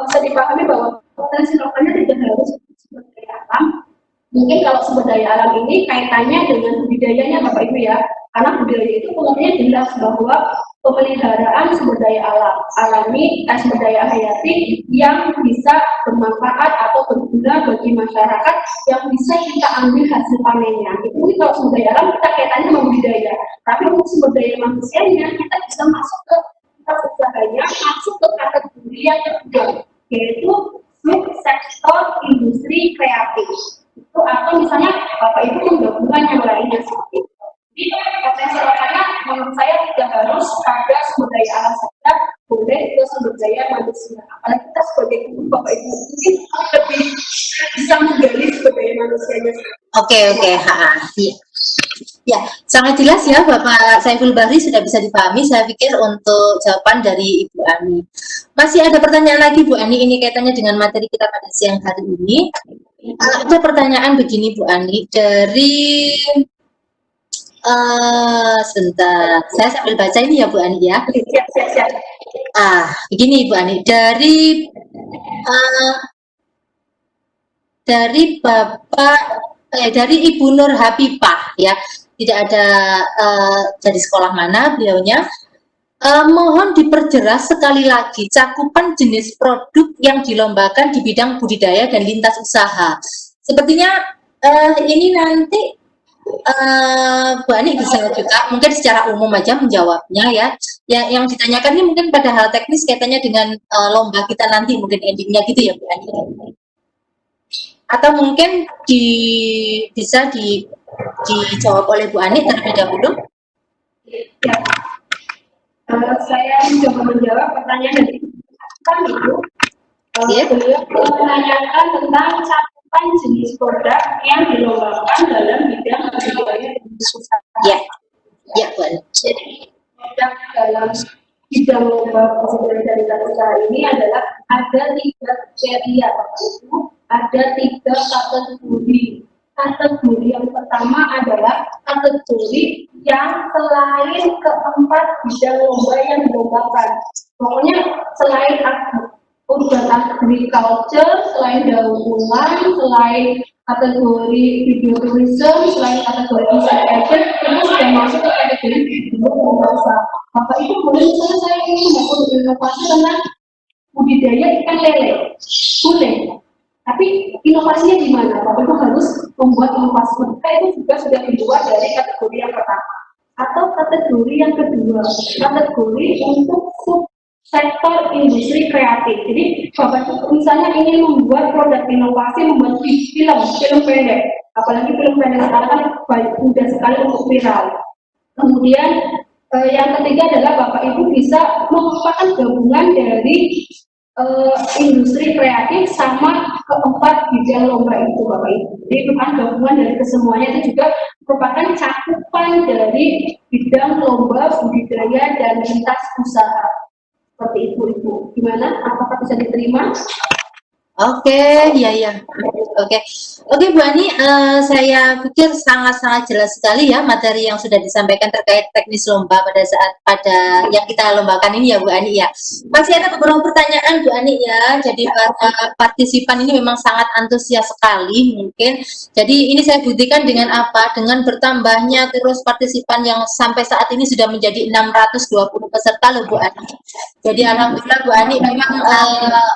Speaker 1: bisa dipahami bahwa potensi lokalnya tidak harus sumber daya alam. Mungkin kalau sumber daya alam ini kaitannya dengan budidayanya Bapak Ibu ya, karena budidaya itu pengertiannya jelas bahwa pemeliharaan sumber daya alami, sumber daya hayati yang bisa bermanfaat atau berguna bagi masyarakat yang bisa kita ambil hasil panennya. Itu mungkin kalau sumber daya alam kita kaitannya sama budidaya, tapi untuk sumber daya manusianya kita bisa masuk ke usahanya, masuk ke kategori yang kedua, yaitu subsektor industri kreatif. Itu atau misalnya Bapak Ibu menggabungkan yang lainnya seperti itu. Jadi potensi lokalnya menurut saya tidak harus ada sumber daya alam saja, boleh ke sumber daya manusia. Apalagi kita sebagai guru Bapak Ibu mungkin lebih bisa menggali sumber daya manusianya.
Speaker 2: Oke. Ya, sangat jelas ya Bapak Saiful Bahri, sudah bisa dipahami saya pikir untuk jawaban dari Ibu Ani. Masih ada pertanyaan lagi Bu Ani, ini kaitannya dengan materi kita pada siang hari ini. Ada pertanyaan begini Bu Ani, dari sebentar, saya sambil baca ini ya Bu Ani ya.
Speaker 1: Siap.
Speaker 2: Begini Bu Ani, dari dari Ibu Nur Habibah ya, tidak ada dari sekolah mana beliaunya. Mohon diperjelas sekali lagi cakupan jenis produk yang dilombakan di bidang budidaya dan lintas usaha. Sepertinya ini nanti Bu Ani bisa juga mungkin secara umum aja menjawabnya ya. Yang ditanyakan ini mungkin pada hal teknis kaitannya dengan lomba kita nanti, mungkin endingnya gitu ya Bu Ani. Atau mungkin bisa dijawab oleh Bu Ani terlebih dahulu.
Speaker 1: Ya. Saya mencoba menjawab pertanyaan dari Ibu. Beliau menanyakan tentang cakupan jenis produk yang dilombakan dalam bidang budidaya dan usaha.
Speaker 2: Ya, Bu Ani.
Speaker 1: Jadi produk dalam bidang lomba budidaya dan usaha ini adalah ada 3 kriteria, ada 3 kategori. Kategori yang pertama adalah kategori yang selain keempat bidang lomba yang dilombakan. Pokoknya selain urban agriculture, selain daur ulang, selain kategori video tourism, selain kategori design agent, itu sudah masuk ke kategori video usaha. Bapak Ibu boleh misalnya saya ingin membangun inovasi tentang budidaya ikan lele, boleh. Tapi inovasinya di mana? Bapak Ibu harus membuat inovasi. Maka itu juga sudah dibuat dari kategori yang pertama. Atau kategori yang kedua, kategori untuk sektor industri kreatif. Jadi Bapak Ibu misalnya ingin membuat produk inovasi, membuat film pendek. Apalagi film pendek sekarang kan mudah sekali untuk viral. Kemudian yang ketiga adalah Bapak Ibu bisa merupakan gabungan dari industri kreatif sama keempat bidang lomba itu Bapak Ibu. Jadi merupakan gabungan dari kesemuanya, itu juga merupakan cakupan dari bidang lomba budidaya dan lintas usaha. Seperti itu Ibu. Gimana? Apakah bisa diterima?
Speaker 2: Oke, ya. Oke, Bu Ani, saya pikir sangat-sangat jelas sekali ya materi yang sudah disampaikan terkait teknis lomba pada yang kita lombakan ini ya, Bu Ani ya. Masih ada beberapa pertanyaan, Bu Ani ya. Jadi para partisipan ini memang sangat antusias sekali mungkin. Jadi ini saya buktikan dengan apa? Dengan bertambahnya terus partisipan yang sampai saat ini sudah menjadi 620 peserta loh, Bu Ani. Jadi alhamdulillah Bu Ani memang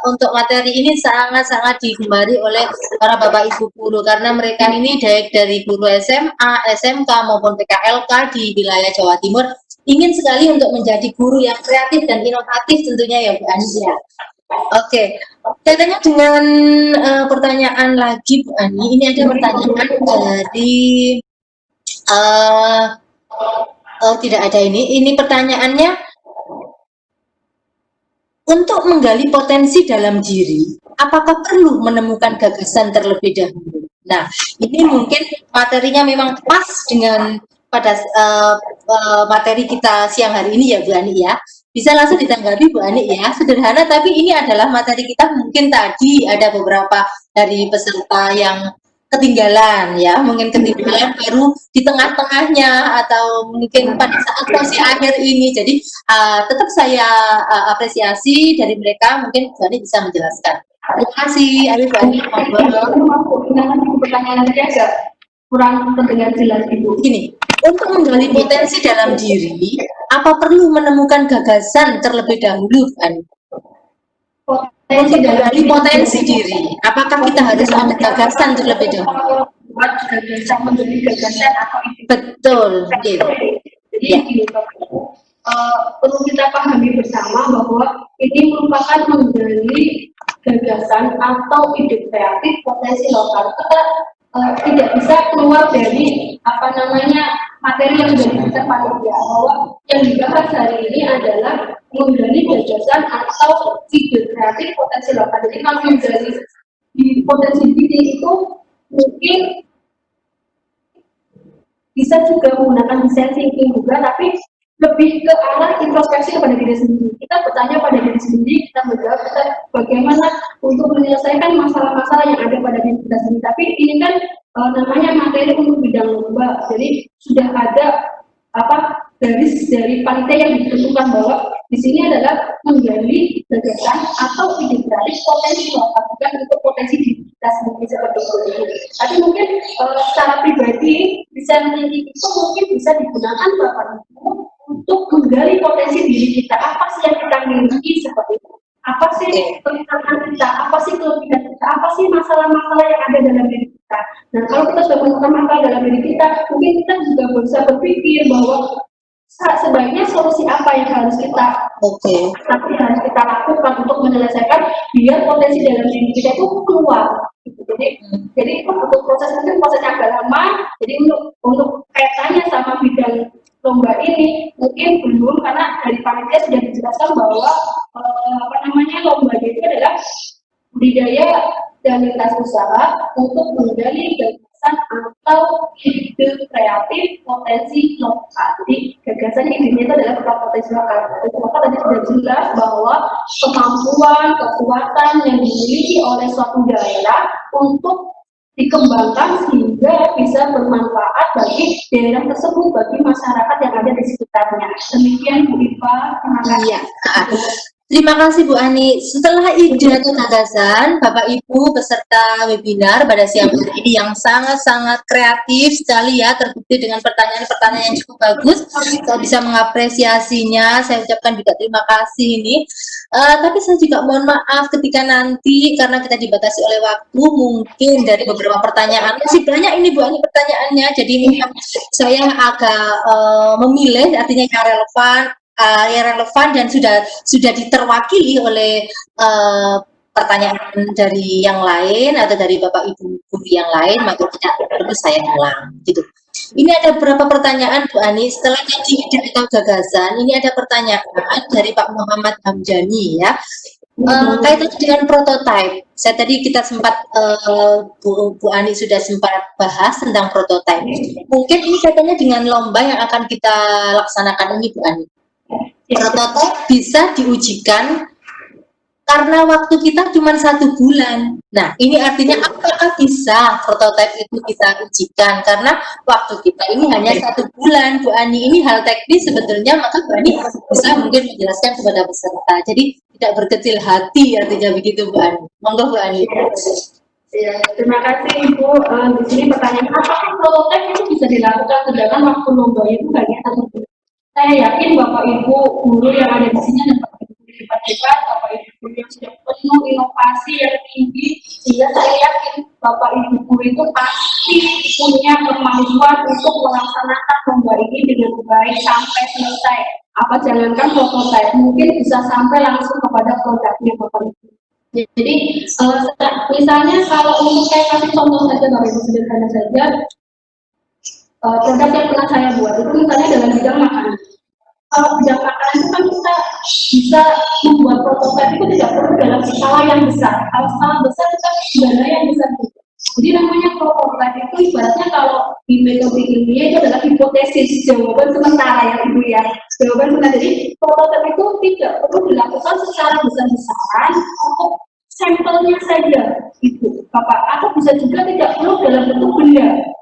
Speaker 2: untuk materi ini sangat-sangat digemari oleh para Bapak Ibu guru karena mereka ini baik dari guru SMA, SMK maupun PKLK di wilayah Jawa Timur ingin sekali untuk menjadi guru yang kreatif dan inovatif tentunya ya Bu Ani ya. Oke, kaitannya dengan pertanyaan lagi Bu Ani, ini ada pertanyaan dari tidak ada ini pertanyaannya. Untuk menggali potensi dalam diri, apakah perlu menemukan gagasan terlebih dahulu? Nah, ini mungkin materinya memang pas dengan pada materi kita siang hari ini ya Bu Ani ya. Bisa langsung ditanggapi Bu Ani ya, sederhana tapi ini adalah materi kita. Mungkin tadi ada beberapa dari peserta yang ketinggalan ya, mungkin ketinggalan baru di tengah-tengahnya atau mungkin pada saat posisi akhir ini. Jadi tetap saya apresiasi dari mereka, mungkin Bu Ani bisa menjelaskan. Terima kasih, Arif Ani.
Speaker 1: Pertanyaan tadi agak kurang terdengar jelas Ibu.
Speaker 2: Gini, untuk menggali potensi dalam diri, apa perlu menemukan gagasan terlebih dahulu, Bu Ani? Untuk menggali potensi diri, apakah kita harus ada gagasan terlebih dahulu?
Speaker 1: Buat gagasan menjadi gagasan atau ide.
Speaker 2: Betul.
Speaker 1: Jadi gini perlu kita pahami bersama bahwa ini merupakan menggali gagasan atau ide kreatif potensi lokal. Kita tidak bisa keluar dari materi yang sudah diberikan panitia, bahwa yang dibahas hari ini adalah menggali gagasan atau ide kreatif potensi lokal. Jadi kalau menggali di potensi diri itu mungkin bisa juga menggunakan design thinking juga, tapi lebih ke arah introspeksi kepada diri sendiri. Kita bertanya pada diri sendiri, kita menjawab kita bagaimana untuk menyelesaikan masalah-masalah yang ada pada diri kita sendiri. Tapi ini kan namanya materi untuk bidang lomba, jadi sudah ada garis dari panitia yang ditentukan bahwa di sini adalah menggali gagasan atau ide kreatif potensi lokal, bukan untuk potensi diri kita sendiri seperti itu. Tapi mungkin secara pribadi desain thinking itu mungkin bisa digunakan Bapak Ibu untuk menggali potensi diri kita, apa sih yang kita miliki seperti itu, apa sih kelemahan kita, apa sih kelebihan kita, apa sih masalah-masalah yang ada dalam diri kita. Nah, kalau kita sudah menemukan masalah dalam diri kita, mungkin kita juga bisa berpikir bahwa sebaiknya solusi apa yang harus kita lakukan untuk menyelesaikan biar potensi dalam diri kita itu keluar. Jadi untuk proses mungkin prosesnya agak lama. Jadi untuk kaitannya sama bidang lomba ini mungkin belum, karena dari panitia sudah dijelaskan bahwa lomba itu adalah budidaya dan lintas usaha untuk menggali gagasan atau ide kreatif potensi lokal. Jadi gagasan idenya itu adalah potensi lokal. Maka tadi sudah jelas bahwa kemampuan, kekuatan yang dimiliki oleh suatu daerah untuk dikembangkan sehingga bisa bermanfaat bagi daerah tersebut, bagi masyarakat yang ada di sekitarnya. Demikian Bu Ipa, terima kasih.
Speaker 2: Terima kasih Bu Ani. Setelah ide atau gagasan, Bapak Ibu peserta webinar pada siang hari ini yang sangat-sangat kreatif sekali ya, terbukti dengan pertanyaan-pertanyaan yang cukup bagus. Saya bisa mengapresiasinya. Saya ucapkan juga terima kasih ini. Tapi saya juga mohon maaf ketika nanti karena kita dibatasi oleh waktu, mungkin dari beberapa pertanyaan masih banyak ini Bu Ani pertanyaannya. Jadi saya agak memilih artinya yang relevan dan sudah diterwakili oleh pertanyaan dari yang lain atau dari Bapak Ibu guru yang lain, maka tidak perlu saya ulang gitu. Ini ada beberapa pertanyaan Bu Ani, setelah tadi ide atau gagasan, ini ada pertanyaan dari Pak Muhammad Hamjani ya. Kaitan dengan prototipe, kita sempat Bu Ani sudah sempat bahas tentang prototipe. Mungkin ini kaitannya dengan lomba yang akan kita laksanakan ini Bu Ani. Prototipe bisa diujikan karena waktu kita cuma 1 bulan. Nah, ini artinya apakah bisa prototipe itu kita ujikan karena waktu kita ini hanya 1 bulan, Bu Ani. Ini hal teknis sebetulnya, maka Bu Ani bisa mungkin menjelaskan kepada peserta. Jadi tidak berkecil hati, artinya begitu Bu Ani. Monggo Bu Ani.
Speaker 1: Ya, terima kasih Ibu. Di sini pertanyaan, apakah prototipe itu bisa dilakukan sedangkan waktu lomba itu hanya 1 bulan? Saya yakin Bapak Ibu guru yang ada di sini dan Bapak Ibu hebat-hebat, Bapak Ibu guru yang sudah penuh inovasi yang tinggi, sehingga saya yakin Bapak Ibu guru itu pasti punya kemampuan untuk melaksanakan lomba ini dengan baik sampai selesai. Apa jangankan prototipe, mungkin bisa sampai langsung kepada produknya Bapak Ibu. Jadi misalnya kalau untuk saya kasih contoh saja Bapak Ibu, sederhana saja, produk yang pernah saya buat itu misalnya dalam bidang makanan. Kalau bidang makanan itu kan kita bisa membuat prototipe itu tidak perlu dalam skala yang besar. Kalau skala besar kita dana yang besar juga. Jadi namanya prototipe itu ibaratnya kalau di metode ilmiah itu adalah hipotesis, jawaban sementara ya Ibu ya. Jawaban sementara. Jadi prototipe itu tidak perlu dilakukan secara besar-besaran untuk sampelnya saja itu Bapak. Atau bisa juga tidak perlu dalam bentuk benda.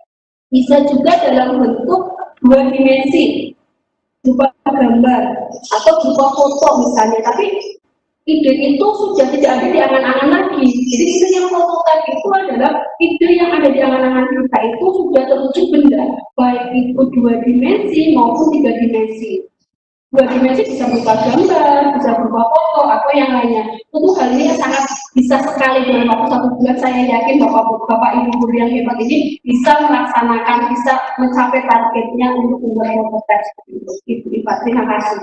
Speaker 1: Bisa juga dalam bentuk 2 dimensi, berupa gambar atau berupa foto misalnya. Tapi ide itu sudah tidak ada di angan-angan lagi. Jadi ide yang prototipe itu adalah ide yang ada di angan-angan kita itu sudah terwujud benda, baik itu 2 dimensi maupun 3 dimensi. 2 dimensi bisa berupa gambar, bisa berupa foto atau yang lainnya. Tentu hal ini sangat bisa sekali dalam waktu 1 bulan. Saya yakin Bapak Ibu guru yang hebat ini bisa melaksanakan, bisa mencapai targetnya untuk membuat prototipe itu. Terima kasih.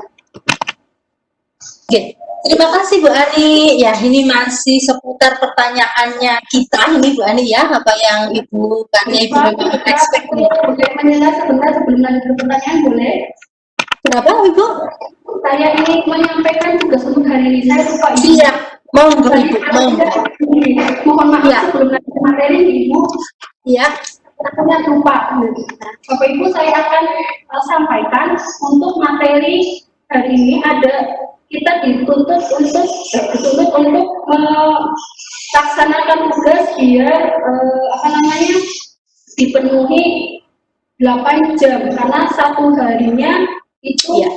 Speaker 2: Oke, terima kasih Bu Ani. Ya, ini masih seputar pertanyaannya kita ini Bu Ani ya, apa yang Ibu tanya Ibu memang expect.
Speaker 1: Boleh menjelaskan sebentar sebelum lanjut ke pertanyaan, boleh?
Speaker 2: Kenapa Ibu?
Speaker 1: Saya ingin menyampaikan tugas untuk hari ini. Saya lupa.
Speaker 2: Iya, monggo Ibu, monggo.
Speaker 1: Mohon maaf
Speaker 2: Ya.
Speaker 1: sebelum lanjut ke materi Ibu.
Speaker 2: Ya,
Speaker 1: Saya lupa. Bapak Ibu, saya akan sampaikan untuk materi hari ini ada kita dituntut untuk melaksanakan tugas biar dipenuhi 8 jam karena 1 harinya itu
Speaker 2: ya.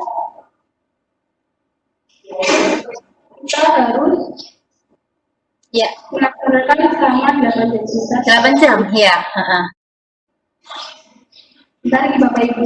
Speaker 1: kita harus
Speaker 2: Ya,
Speaker 1: melaksanakan selama 8 jam.
Speaker 2: 8 jam, ya.
Speaker 1: Bentar lagi Bapak Ibu.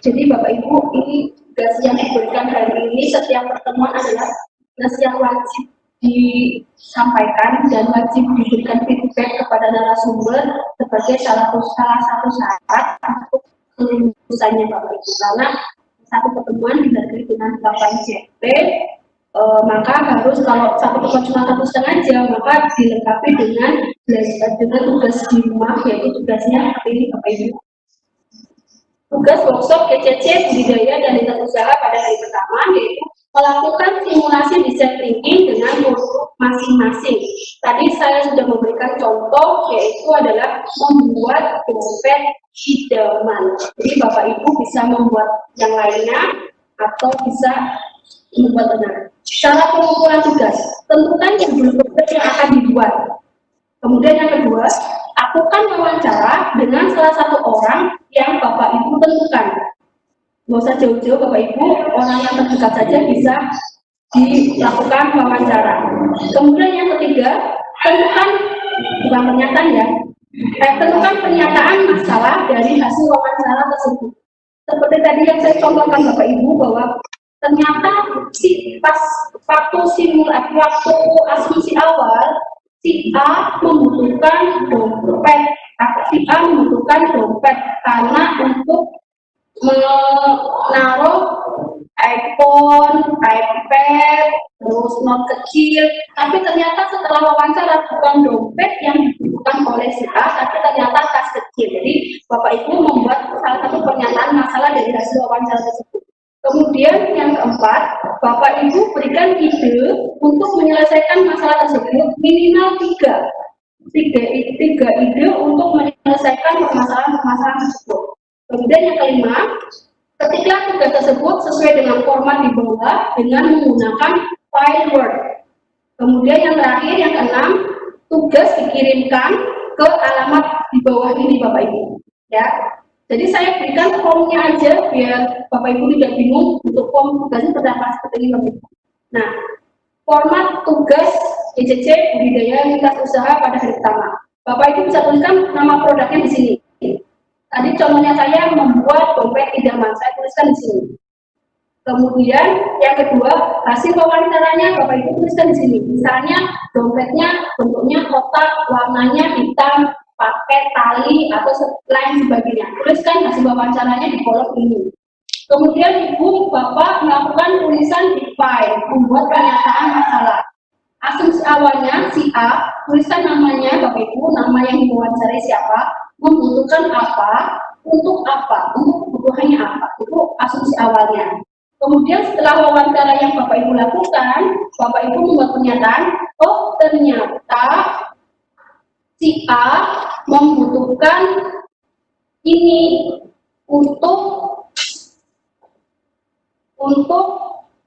Speaker 1: Jadi Bapak Ibu, ini tugas yang diberikan hari ini, setiap pertemuan adalah tugas yang wajib disampaikan dan wajib diberikan feedback kepada narasumber sebagai salah satu syarat untuk kelulusannya Bapak Ibu. Karena satu pertemuan dibagi dengan 8 JP, maka harus kalau satu pertemuan cuma 1,5 jam, maka dilengkapi dengan tugas di rumah, yaitu tugasnya seperti ini Bapak Ibu. Tugas workshop KCC budidaya dan lintas usaha pada hari pertama yaitu melakukan simulasi desain thinking dengan produk masing-masing. Tadi saya sudah memberikan contoh yaitu adalah membuat dompet idaman. Jadi Bapak Ibu bisa membuat yang lainnya atau bisa membuat benar. Cara pengumpulan tugas, tentukan judul tugas yang akan dibuat. Kemudian yang kedua, lakukan wawancara dengan salah satu orang yang Bapak Ibu tentukan. Nggak usah jauh-jauh Bapak Ibu, orang yang terdekat saja bisa dilakukan wawancara. Kemudian yang ketiga, tentukan pernyataan masalah dari hasil wawancara tersebut. Seperti tadi yang saya contohkan Bapak Ibu bahwa ternyata waktu asumsi awal si A membutuhkan dompet tanah untuk menaruh iPhone, iPad, terus not kecil. Tapi ternyata setelah wawancara bukan dompet yang dibutuhkan oleh si A, tapi ternyata tas kecil. Jadi Bapak Ibu membuat salah satu pernyataan masalah dari hasil wawancara tersebut. Kemudian yang keempat, Bapak Ibu berikan ide untuk menyelesaikan masalah tersebut minimal tiga ide untuk menyelesaikan permasalahan tersebut. Kemudian yang kelima, ketiklah tugas tersebut sesuai dengan format di bawah dengan menggunakan file Word. Kemudian yang terakhir, yang keenam, tugas dikirimkan ke alamat di bawah ini Bapak Ibu. Ya, jadi saya berikan formnya aja biar Bapak Ibu tidak bingung untuk form tugasnya terdapat seperti ini Bapak Ibu. Nah, format tugas JCC budidaya lintas usaha pada hari pertama. Bapak Ibu bisa tuliskan nama produknya di sini. Tadi contohnya saya membuat dompet idaman, saya tuliskan di sini. Kemudian yang kedua, hasil wawancaranya Bapak Ibu tuliskan di sini. Misalnya dompetnya bentuknya kotak, warnanya hitam, pakai tali atau lain sebagainya. Tuliskan hasil wawancaranya di kolom ini. Kemudian Ibu Bapak melakukan tulisan di file, membuat pernyataan masalah. Asumsi awalnya si A, tulisan namanya Bapak Ibu, nama yang diwawancarai siapa, membutuhkan apa, untuk kebutuhannya apa. Itu asumsi awalnya. Kemudian setelah wawancara yang Bapak Ibu lakukan, Bapak Ibu membuat pernyataan, oh ternyata si A membutuhkan ini untuk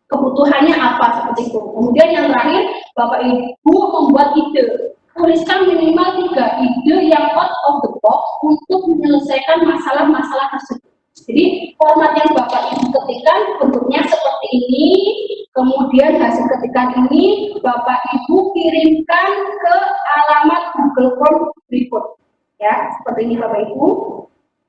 Speaker 1: kebutuhannya apa, seperti itu. Kemudian yang terakhir, Bapak Ibu membuat ide. Tuliskan minimal 3 ide yang out of the box untuk menyelesaikan masalah-masalah tersebut. Jadi format yang Bapak Ibu ketikkan bentuknya seperti ini. Kemudian hasil ketikan ini Bapak Ibu kirimkan ke alamat Google Form berikut. Ya, seperti ini Bapak Ibu.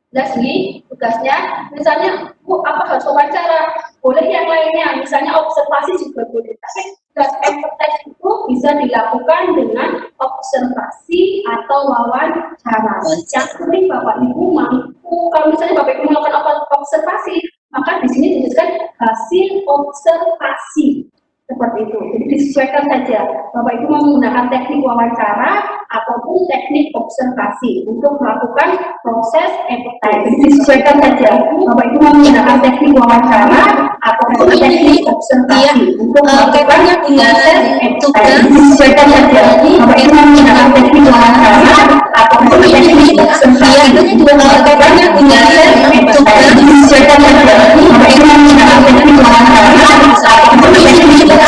Speaker 1: Jelas nih tugasnya. Misalnya, Bu, apa harus wawancara? Boleh yang lainnya, misalnya observasi juga boleh. Tapi tugas empathize itu bisa dilakukan dengan observasi atau wawancara. Yang penting Bapak Ibu mampu, kalau misalnya Bapak Ibu melakukan observasi, maka di sini dijelaskan hasil observasi. Seperti itu. Jadi disesuaikan saja. Bapak Ibu mau menggunakan teknik wawancara ataupun teknik observasi untuk melakukan proses empathize. Jadi disesuaikan saja. Bapak Ibu mau menggunakan teknik wawancara ataupun teknik observasi untuk melakukan proses empathize. Disesuaikan saja. Bapak Ibu mau menggunakan teknik wawancara ataupun teknik observasi untuk melakukan proses empathize. Disesuaikan saja. Bapak Ibu mau menggunakan teknik wawancara ataupun teknik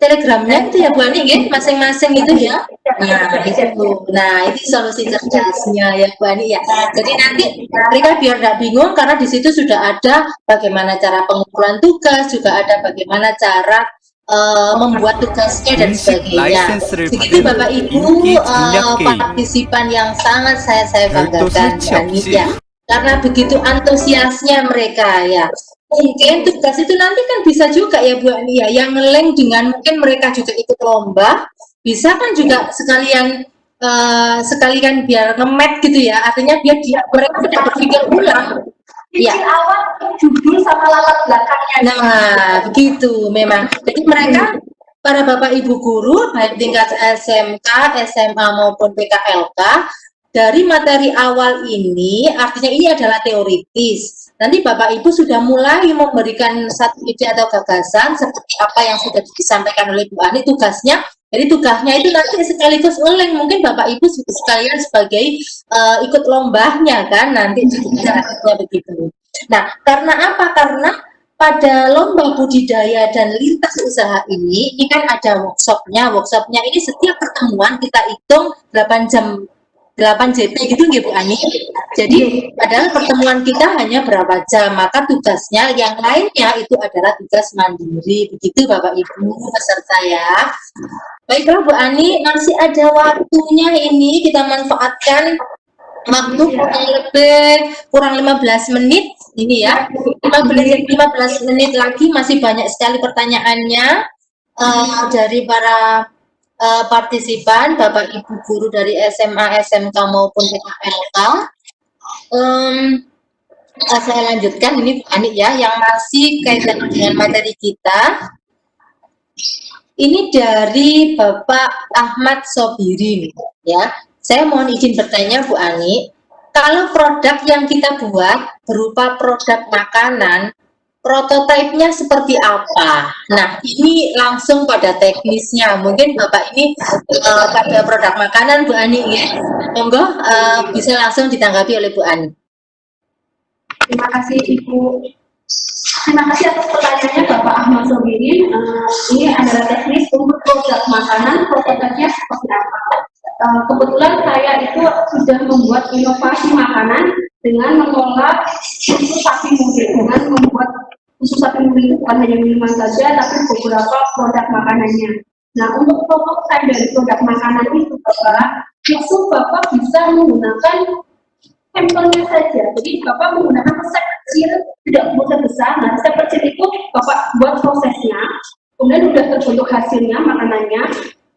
Speaker 2: Telegramnya itu ya Bu Ani, ya, masing-masing itu ya. Nah itu solusi cerdasnya ya Bu Ani ya. Jadi nanti mereka biar tidak bingung karena di situ sudah ada bagaimana cara pengumpulan tugas, juga ada bagaimana cara membuat tugasnya dan sebagainya. Begitu Bapak Ibu partisipan yang sangat saya banggakan ya. Karena begitu antusiasnya mereka ya. Mungkin tugas itu nanti kan bisa juga ya Bu Ani ya, yang nge-link dengan mungkin mereka juga ikut lomba, bisa kan juga sekalian biar nge-match gitu ya, artinya biar mereka tidak berpikir ulang. Ya.
Speaker 1: Awal judul sama latar belakangnya.
Speaker 2: Nah, begitu memang. Jadi mereka para Bapak Ibu guru baik tingkat SMK, SMA maupun PKLK dari materi awal ini, artinya ini adalah teoritis. Nanti Bapak Ibu sudah mulai memberikan satu ide atau gagasan seperti apa yang sudah disampaikan oleh Bu Ani tugasnya. Jadi tugasnya itu nanti sekaligus nge-link, mungkin Bapak Ibu sekalian sebagai ikut lombanya kan nanti juga begitu. Nah, karena apa? Karena pada lomba budidaya dan lintas usaha ini kan ada workshopnya. Workshopnya ini setiap pertemuan kita hitung 8 jam 8 JP gitu nggih Bu Ani. Jadi padahal pertemuan kita hanya berapa jam, maka tugasnya yang lainnya itu adalah tugas mandiri. Begitu Bapak Ibu peserta ya. Baiklah Bu Ani, masih ada waktunya ini, kita manfaatkan waktu kurang 15 menit ini ya. 15 menit lagi, masih banyak sekali pertanyaannya. dari para partisipan, Bapak Ibu guru dari SMA, SMK maupun PKLK. Saya lanjutkan ini Bu Ani ya, yang masih kaitan dengan materi kita. Ini dari Bapak Ahmad Sobirin ya. Saya mohon izin bertanya Bu Ani, kalau produk yang kita buat berupa produk makanan, prototipenya seperti apa? Nah, ini langsung pada teknisnya. Mungkin Bapak ini pada produk makanan Bu Ani ya. Monggo bisa langsung ditanggapi oleh Bu Ani.
Speaker 1: Terima kasih Ibu. Terima kasih atas pertanyaannya Bapak Ahmad Sobirin. Ini adalah teknis untuk produk makanan, prototipnya seperti apa? Kebetulan saya itu sudah membuat inovasi makanan dengan mengolah susu sapi muda, dengan membuat susu sapi muda itu bukan hanya minuman saja, tapi beberapa produk makanannya. Nah, untuk prototipe dari produk makanan itu Bapak, itu Bapak bisa menggunakan sampelnya saja. Jadi Bapak menggunakan resep kecil, tidak resep besar. Nah, resep kecil itu Bapak buat prosesnya, kemudian sudah terbentuk hasilnya, makanannya.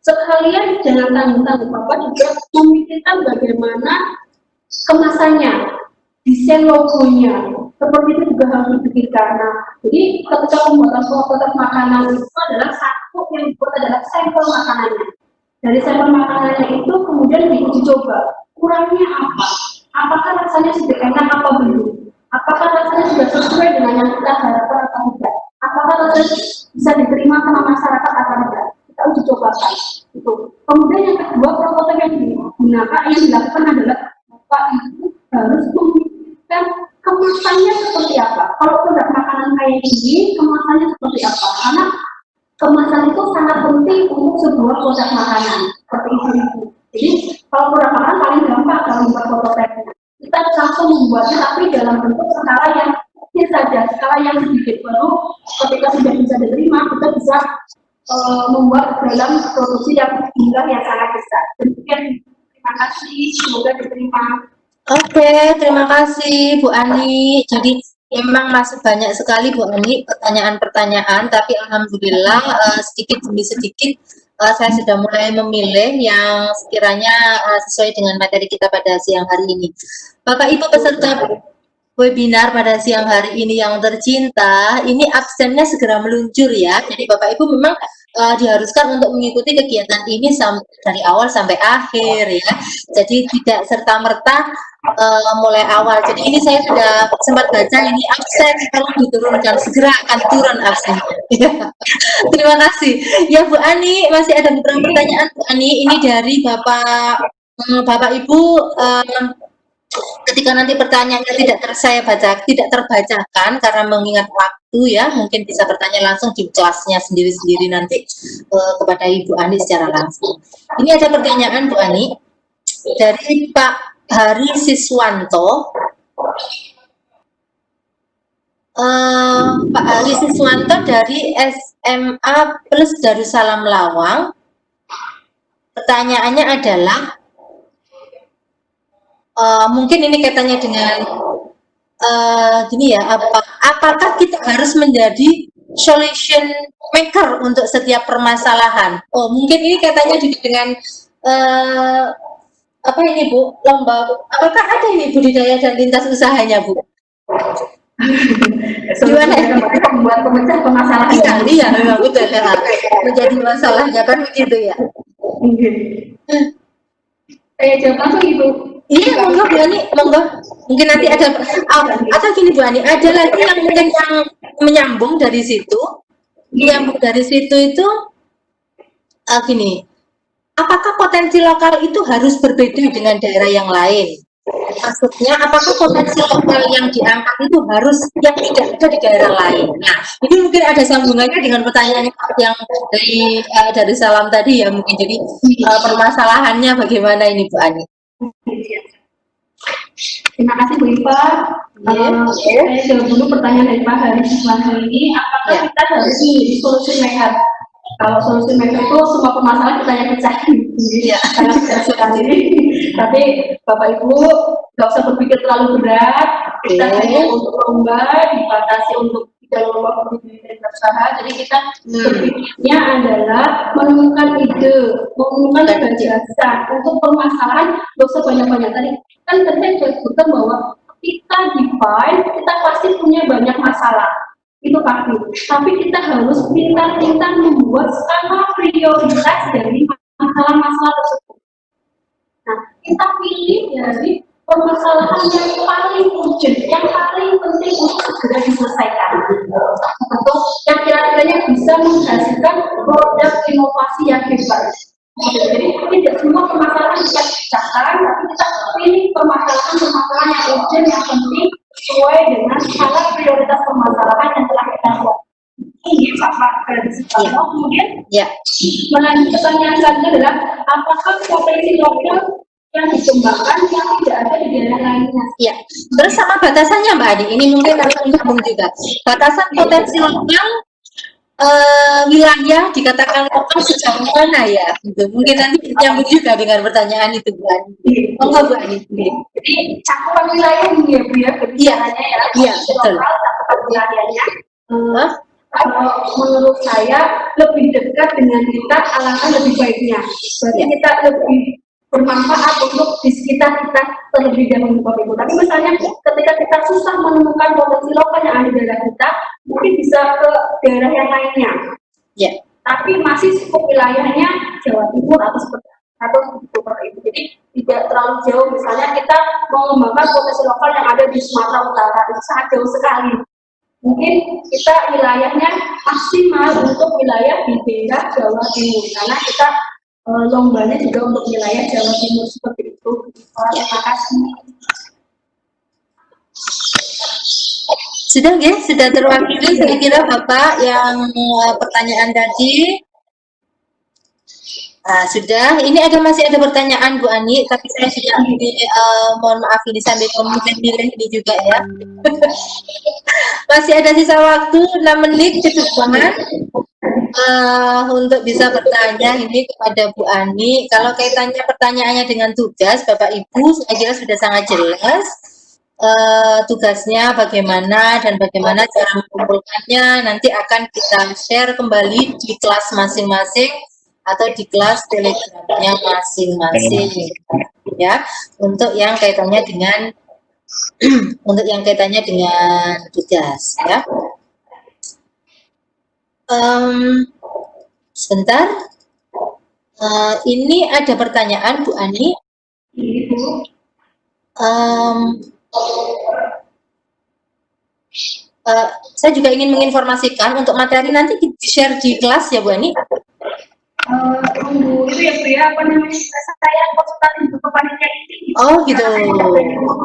Speaker 1: Sekalian jangan tanggung-tanggung, Bapak juga memikirkan bagaimana kemasannya, desain logonya, seperti itu juga harus dipikirkan. Nah, jadi ketika pembuatan prototip makanan itu adalah satu yang dibuat adalah sampel makanannya. Dari sampel makanannya itu kemudian diuji coba, kurangnya apa? Apakah rasanya sudah enak apa belum? Apakah rasanya sudah sesuai dengan yang kita harapkan atau tidak? Apakah rasanya bisa diterima sama masyarakat atau tidak? Kita uji cobakan. Itu. Kemudian yang kedua, prototip yang digunakan, yang dilakukan adalah Bapak Ibu harus memikirkan kemasannya seperti apa. Kalau produk makanan kayak gini, kemasannya seperti apa? Karena kemasan itu sangat penting untuk sebuah produk makanan. Seperti itu. Jadi kalau produk makanan paling gampang kalau membuat prototipnya. Kita langsung membuatnya tapi dalam bentuk skala yang kecil saja, skala yang sedikit. Baru ketika sudah bisa diterima, kita bisa membuat dalam produksi yang jumlah yang sangat besar. Demikian, terima kasih, semoga diterima.
Speaker 2: Oke, terima kasih Bu Ani. Jadi memang masih banyak sekali Bu Ani pertanyaan-pertanyaan, tapi alhamdulillah sedikit demi sedikit saya sudah mulai memilih yang sekiranya sesuai dengan materi kita pada siang hari ini. Bapak Ibu peserta webinar pada siang hari ini yang tercinta, ini absennya segera meluncur ya. Jadi Bapak Ibu memang diharuskan untuk mengikuti kegiatan ini dari awal sampai akhir ya. Jadi tidak serta-merta mulai awal. Jadi ini saya sudah sempat baca, ini absen kalau diturunkan segera akan turun absen. Terima kasih. Ya Bu Ani, masih ada beberapa pertanyaan Bu Ani. Ini dari Bapak Ibu. Ketika nanti pertanyaannya tidak terbacakan karena mengingat waktu ya, mungkin bisa bertanya langsung di kelasnya sendiri-sendiri nanti kepada Ibu Ani secara langsung. Ini ada pertanyaan Bu Ani dari Pak Hari Siswanto. Pak Hari Siswanto dari SMA Plus Darussalam Lawang. Pertanyaannya adalah mungkin ini kaitannya dengan gini ya, apakah kita harus menjadi solution maker untuk setiap permasalahan? Oh, mungkin ini kaitannya juga dengan apa ini Bu, lomba, apakah ada ini budidaya dan lintas usahanya Bu? Gimana ya?
Speaker 1: Membuat pemecah permasalahan.
Speaker 2: Iya, memang betul ya. Menjadi masalahnya kan begitu ya.
Speaker 1: Saya jawab langsung Ibu.
Speaker 2: Iya, monggo Bu Ani, monggo. Mungkin nanti ada atau gini Bu Ani, ada lagi yang mungkin yang menyambung dari situ. Menyambung dari situ itu gini. Apakah potensi lokal itu harus berbeda dengan daerah yang lain? Maksudnya, apakah potensi lokal yang diangkat itu harus yang tidak ada di daerah lain? Nah, ini mungkin ada sambungannya dengan pertanyaan yang dari Salam tadi ya, mungkin jadi permasalahannya bagaimana ini Bu Ani?
Speaker 1: Terima kasih Bu Iva. Saya jawab dulu pertanyaan dari Pak Hari Siswanto ini, apakah kita harus menjadi solusi maker? Kalau solusi maker itu semua permasalahan kita yang pecahin, sangat besar sekali. Tapi Bapak Ibu nggak usah berpikir terlalu berat. Kita hanya untuk lomba dibatasi untuk tidak lomba budidaya usaha. Jadi kita berpikirnya adalah menemukan ide, menemukan gagasan untuk permasalahan gak usah banyak-banyak. Tadi kan saya sebutkan bahwa kita define, kita pasti punya banyak masalah. Itu pasti. Tapi kita harus pintar-pintar membuat skala prioritas dari masalah-masalah tersebut. Nah, kita pilih dari permasalahan yang paling urgent, yang paling penting untuk segera diselesaikan. Atau yang kira-kiranya bisa menghasilkan produk inovasi yang hebat. Jadi tidak semua permasalahan bisa dipecahkan, tapi kita pilih permasalahan yang urgent, yang penting sesuai dengan skala prioritas permasalahan yang telah kita buat. Ini Pak kemudian melanjut pertanyaan selanjutnya adalah apakah potensi lokal yang dikembangkan yang tidak ada di daerah lainnya?
Speaker 2: Ya, terus sama batasannya Mbak Adi, ini mungkin harus digabung juga. Batasan potensi lokal wilayah dikatakan lokal sejauh mana ya? Gitu. Mungkin nanti nyambung juga dengan pertanyaan itu Bu Adi. Monggo Bu Adi.
Speaker 1: Jadi cakupan wilayah ini ya Bu ya, kebijakannya ya.
Speaker 2: Iya, betul.
Speaker 1: Cakupan wilayahnya. Menurut saya lebih dekat dengan kita, alangkah lebih baiknya. Berarti kita lebih bermanfaat untuk di sekitar kita terlebih dahulu Bapak Ibu. Tapi misalnya ketika kita susah menemukan potensi lokal yang ada di daerah kita, mungkin bisa ke daerah yang lainnya. Tapi masih cukup wilayahnya Jawa Timur atau seperti itu. Jadi tidak terlalu jauh. Misalnya kita mau mengembangkan potensi lokal yang ada di Sumatera Utara, itu sangat jauh sekali. Mungkin kita wilayahnya maksimal untuk wilayah di daerah Jawa Timur, karena kita lombanya juga untuk wilayah Jawa Timur seperti itu. Terima kasih.
Speaker 2: Sudah ya, sudah terwakili saya kira Bapak yang pertanyaan tadi. Sudah, ini masih ada pertanyaan Bu Ani, tapi saya sudah mohon maaf ini sambil memilih ini juga ya. Masih ada sisa waktu 6 menit cukup banget untuk bisa bertanya ini kepada Bu Ani. Kalau kaitannya pertanyaannya dengan tugas Bapak Ibu, saya kira sudah sangat jelas. Tugasnya bagaimana dan bagaimana cara mengumpulkannya nanti akan kita share kembali di kelas masing-masing atau di kelas telegramnya masing-masing ya, untuk yang kaitannya dengan tugas ya. Sebentar, ini ada pertanyaan Bu Ani. Saya juga ingin menginformasikan untuk materi nanti di-share di kelas ya Bu Ani.
Speaker 1: Tunggu itu ya Bu ya, apa namanya, saya konsultasi untuk panitia ini.
Speaker 2: Oh gitu.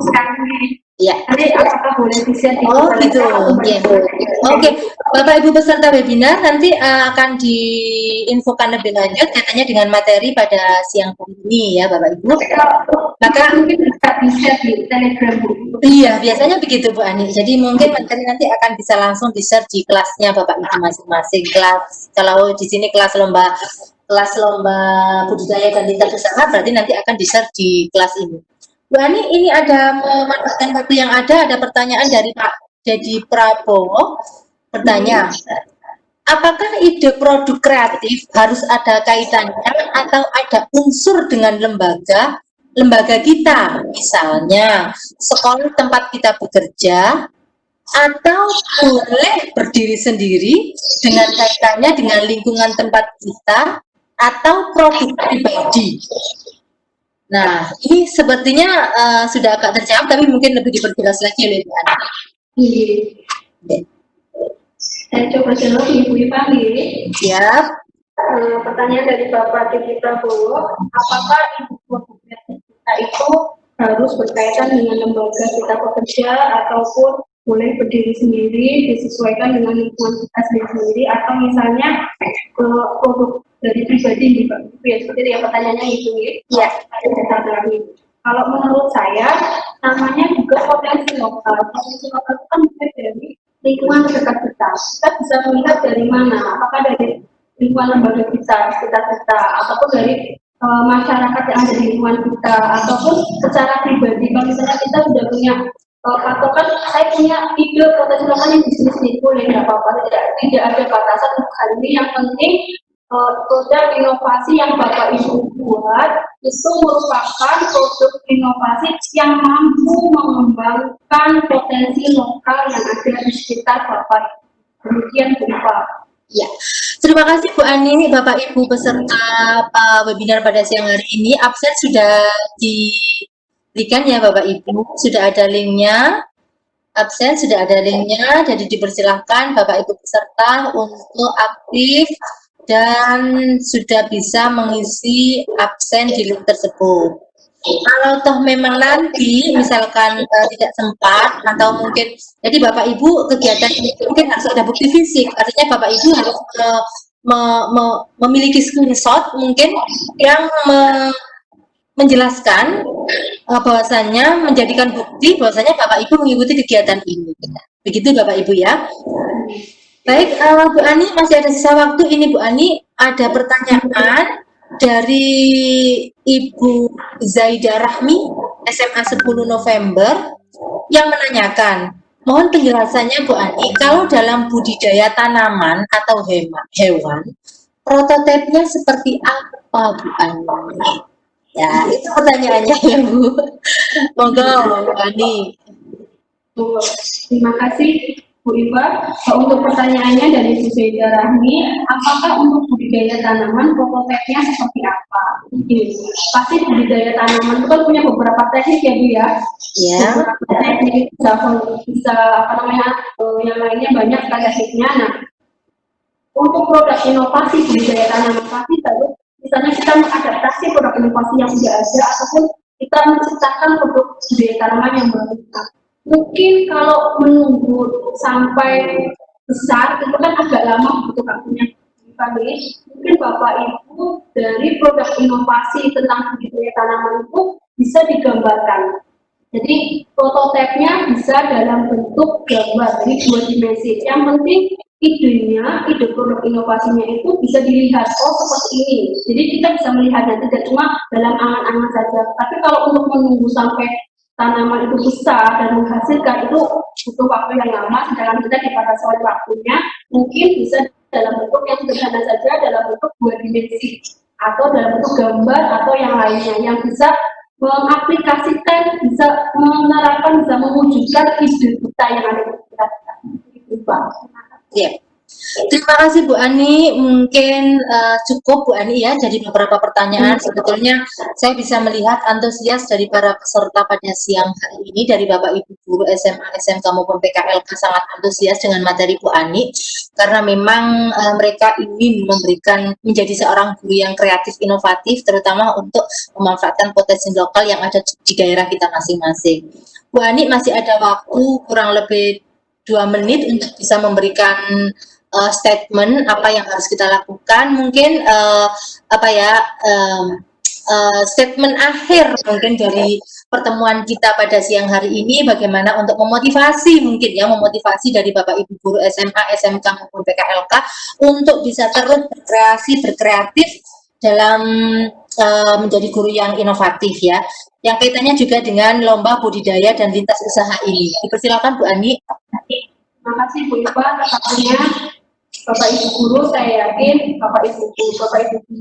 Speaker 1: Sekarang ini.
Speaker 2: Iya.
Speaker 1: Nanti apakah boleh di-share di
Speaker 2: Oh gitu. Iya. Oke, Bapak Ibu peserta webinar nanti akan diinfokan lebih lanjut katanya dengan materi pada siang hari ini ya Bapak Ibu. Maka
Speaker 1: mungkin bisa di-share di Telegram Bu.
Speaker 2: Iya, biasanya begitu Bu Ani. Jadi mungkin materi nanti akan bisa langsung di-share di kelasnya Bapak Ibu masing-masing. Kelas, kalau di sini kelas lomba budidaya dan tingkat usaha, berarti nanti akan di-share di kelas ini. Bu Ani, ini ada memanfaatkan waktu yang ada pertanyaan dari Pak Dedi Prabowo. Bertanya, apakah ide produk kreatif harus ada kaitannya atau ada unsur dengan lembaga kita, misalnya sekolah tempat kita bekerja, atau boleh berdiri sendiri dengan kaitannya dengan lingkungan tempat kita, atau produk pribadi? Nah, ini sepertinya sudah agak terjawab, tapi mungkin lebih diperjelas lagi oleh Bu Ani.
Speaker 1: Saya coba jawab Ibu Ipani.
Speaker 2: Siap.
Speaker 1: Pertanyaan dari Bapak Dedi Prabowo, apakah ibu produk kita itu harus berkaitan dengan lembaga kita bekerja ataupun boleh berdiri sendiri, disesuaikan dengan lingkungan kita sendiri, atau misalnya produk dari pribadi nih Pak? Ya, seperti yang pertanyaannya itu ya. Kalau menurut saya, namanya juga potensi lokal. Potensi lokal itu kan bisa dari lingkungan terdekat kita. Kita bisa melihat dari mana, apakah dari lingkungan lembaga kita, sekitar kita, ataupun dari masyarakat yang ada di lingkungan kita, ataupun secara pribadi. Kalau misalnya kita sudah punya patokan, saya punya ide potensi lokal yang di sini, boleh, nggak apa-apa, tidak ada batasan untuk hal ini. Yang penting produk inovasi yang Bapak Ibu buat itu merupakan produk inovasi yang mampu mengembangkan potensi lokal yang ada di sekitar Bapak Ibu. Demikian Bapak.
Speaker 2: Ya, terima kasih Bu Ani, Bapak Ibu peserta webinar pada siang hari ini. Absen sudah diberikan ya Bapak Ibu, sudah ada linknya. Absen sudah ada linknya, jadi dipersilahkan Bapak Ibu peserta untuk aktif dan sudah bisa mengisi absen di link tersebut. Kalau toh memang nanti misalkan tidak sempat atau mungkin jadi Bapak Ibu kegiatan ini mungkin harus ada bukti fisik, artinya Bapak Ibu harus memiliki screenshot mungkin yang menjelaskan bahwasanya menjadikan bukti bahwasanya Bapak Ibu mengikuti kegiatan ini. Begitu Bapak Ibu ya. Baik, Bu Ani masih ada sisa waktu ini Bu Ani, ada pertanyaan dari Ibu Zaidah Rahmi, SMA 10 November, yang menanyakan, mohon penjelasannya Bu Ani, kalau dalam budidaya tanaman atau hewan, prototipenya seperti apa Bu Ani? Ya, itu pertanyaannya ya Bu. Monggo Bu Ani.
Speaker 1: Terima kasih Bu Iva. Untuk pertanyaannya dari Bu Zaidah Rahmi, apakah untuk budidaya tanaman prototipnya seperti apa? Pasti budidaya tanaman itu kan punya beberapa teknik ya Bu ya.
Speaker 2: Ya.
Speaker 1: Beberapa teknik bisa apa namanya, yang lainnya banyak sekali tekniknya. Nah, untuk produk inovasi budidaya tanaman pasti harus misalnya kita mengadaptasi produk inovasi yang sudah ada ataupun kita menciptakan produk budidaya tanaman yang baru. Mungkin kalau menunggu sampai besar itu kan agak lama butuh waktunya. Mungkin Bapak Ibu dari produk inovasi tentang budidaya tanaman itu bisa digambarkan. Jadi prototipnya bisa dalam bentuk gambar, jadi 2 dimensi. Yang penting ide produk inovasinya itu bisa dilihat, oh seperti ini. Jadi kita bisa melihatnya tidak cuma dalam angan-angan saja. Tapi kalau untuk menunggu sampai tanaman itu besar dan menghasilkan itu butuh waktu yang lama, sedangkan kita dibatasi oleh waktunya, mungkin bisa dalam bentuk yang sederhana saja, dalam bentuk 2 dimensi atau dalam bentuk gambar atau yang lainnya yang bisa mengaplikasikan, bisa menerapkan, bisa mewujudkan ide kita yang ada di kita.
Speaker 2: Ya. Terima kasih Bu Ani, mungkin cukup Bu Ani ya, jadi beberapa pertanyaan. Sebetulnya saya bisa melihat antusias dari para peserta pada siang hari ini, dari Bapak Ibu Guru SMA, SMK maupun PKLK sangat antusias dengan materi Bu Ani, karena memang mereka ingin memberikan menjadi seorang guru yang kreatif, inovatif, terutama untuk memanfaatkan potensi lokal yang ada di daerah kita masing-masing. Bu Ani masih ada waktu kurang lebih 2 menit untuk bisa memberikan statement apa yang harus kita lakukan, mungkin statement akhir mungkin dari pertemuan kita pada siang hari ini, bagaimana untuk memotivasi mungkin ya, memotivasi dari Bapak Ibu Guru SMA, SMK maupun PKLK untuk bisa terus berkreatif dalam menjadi guru yang inovatif ya, yang kaitannya juga dengan lomba budidaya dan lintas usaha ini. Dipersilakan Bu Ani.
Speaker 1: Terima kasih Bu Iva, tentunya Bapak Ibu Guru, saya yakin Bapak Ibu Guru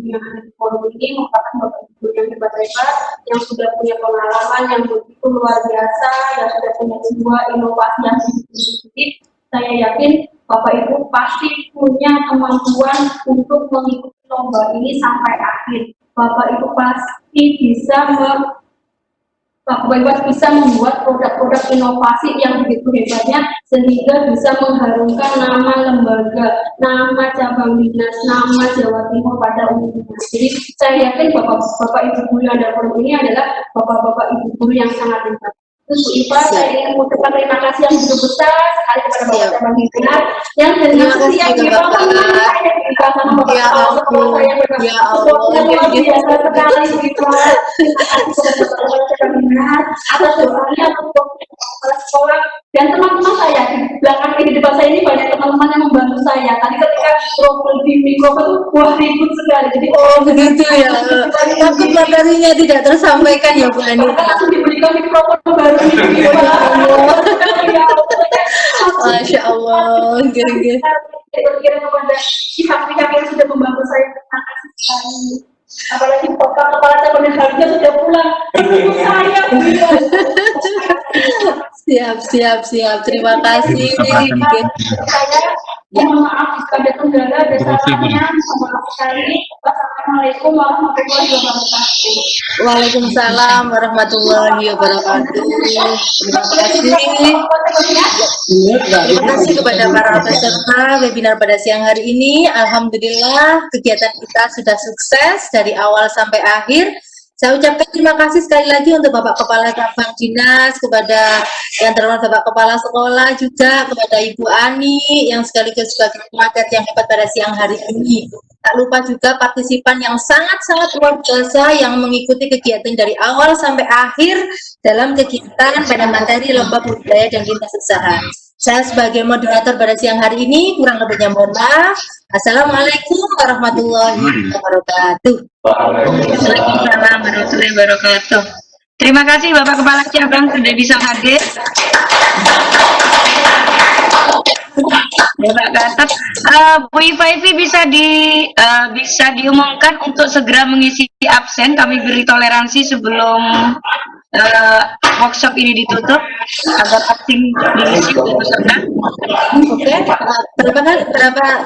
Speaker 1: yang ada di forum ini merupakan Bapak Ibu Guru yang hebat-hebat, yang sudah punya pengalaman yang begitu luar biasa, yang sudah punya sebuah inovasi yang begitu. Saya yakin Bapak Ibu pasti punya kemampuan untuk mengikuti lomba ini sampai akhir. Bapak Ibu pasti bisa membuat produk-produk inovasi yang begitu hebatnya, sehingga bisa mengharumkan nama lembaga, nama cabang dinas, nama Jawa Timur pada umumnya. Jadi saya yakin Bapak Ibu Guru yang ada forum ini adalah Bapak Ibu Guru yang sangat hebat. Terus Bu Iva, saya ingin mengucapkan terima kasih yang begitu besar sekali kepada Bapak cabang dinas yang dengan setiap saya diberikan sama Bapak saya luar biasa sekali atas doanya untuk kepala sekolah dan teman-teman saya di belakang kehidupan saya ini, banyak teman-teman yang membantu saya. Tadi ketika trouble di mikrofon itu wah ribut sekali, jadi
Speaker 2: begitu ya, takut materinya tidak tersampaikan ya Bu Ani.
Speaker 1: Langsung diberikan mikrofon baru
Speaker 2: Masya Allah, gini.
Speaker 1: Berkira kepada pihak-pihak yang sudah membantu saya, terima kasih sekali. Apalagi bapak kepala cabang harga sudah pulang, itu saya
Speaker 2: Siap. Terima kasih.
Speaker 1: Saya mohon maaf jika ada kendala, ada salahnya, maaf sekali. Wassalamualaikum warahmatullahi wabarakatuh.
Speaker 2: Waalaikumsalam warahmatullahi wabarakatuh. Terima kasih kepada para peserta webinar pada siang hari ini. Alhamdulillah kegiatan kita sudah sukses dari awal sampai akhir. Saya ucapkan terima kasih sekali lagi untuk Bapak Kepala Cabang Dinas, kepada yang terhormat Bapak Kepala Sekolah, juga kepada Ibu Ani yang sekaligus sebagai pengajar yang hebat pada siang hari ini. Tak lupa juga partisipan yang sangat-sangat luar biasa yang mengikuti kegiatan dari awal sampai akhir dalam kegiatan pada materi lomba budaya dan lintas usaha. Saya sebagai moderator pada siang hari ini kurang lebihnya mohon maaf. Assalamualaikum warahmatullahi wabarakatuh.
Speaker 5: Waalaikumsalam warahmatullahi wabarakatuh. Terima kasih Bapak Kepala Cabang sudah bisa hadir. Bapak Gatot, Bu Iva bisa diumumkan untuk segera mengisi absen. Kami beri toleransi sebelum workshop ini ditutup agar absen diisi oleh peserta.
Speaker 2: Oke,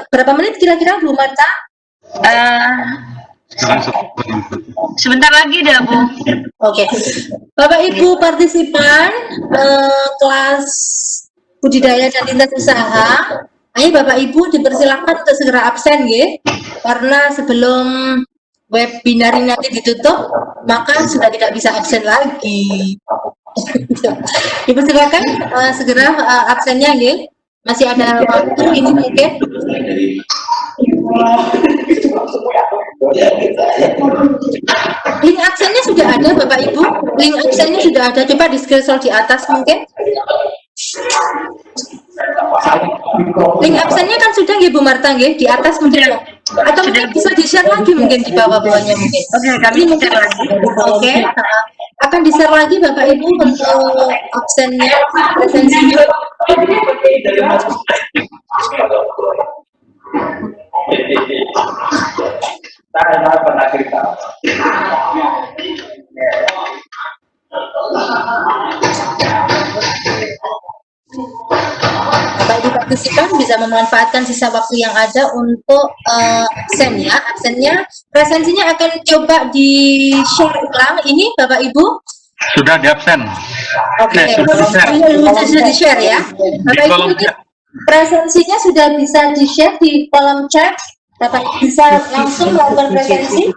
Speaker 2: berapa menit kira-kira Bu Marta?
Speaker 5: Sebentar lagi dah Bu.
Speaker 2: Oke, Bapak Ibu partisipan kelas budidaya dan lintas usaha, ayo Bapak Ibu dipersilakan untuk segera absen ya, karena sebelum webinar ini nanti ditutup maka sudah tidak bisa absen lagi. Dipersilakan segera absennya ya, masih ada waktu ini mungkin. Link absennya sudah ada Bapak Ibu, link absennya sudah ada, coba di screenshot di atas mungkin. Link absennya kan sudah ya Bu Marta ya, di atas mungkin, atau mungkin bisa di share lagi mungkin di bawah-bawahnya mungkin.
Speaker 5: Oke, kami mungkin lagi.
Speaker 2: Oke, akan di share lagi Bapak Ibu untuk absennya, presensinya. Bapak Ibu partisipan bisa memanfaatkan sisa waktu yang ada untuk absen ya. Absennya, presensinya akan coba di share ulang ini Bapak Ibu.
Speaker 6: Sudah di absen.
Speaker 2: Oke, sudah di share ya. Bapak Ibu ini presensinya sudah bisa di share di kolom chat. Bapak bisa langsung melakukan presensi.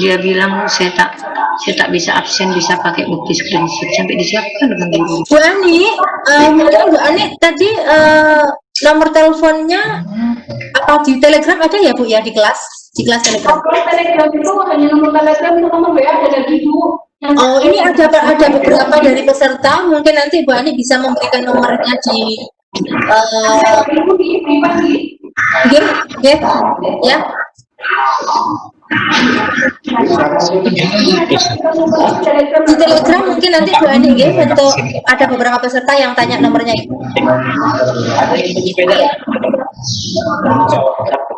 Speaker 5: Dia bilang saya tak bisa absen, bisa pakai bukti screenshot, sampai disiapkan dengan guru.
Speaker 2: Bu Ani, mungkin Bu Ani tadi nomor teleponnya apa di Telegram ada ya Bu ya, di kelas Telegram?
Speaker 1: Kalau Telegram itu hanya nomor Telegram, nomor WA ada Bu.
Speaker 2: Oh, ini ada beberapa dari peserta, mungkin nanti Bu Ani bisa memberikan nomornya di ya. Di Telegram mungkin nanti Bu Ani ya, untuk ada beberapa peserta yang tanya nomornya itu.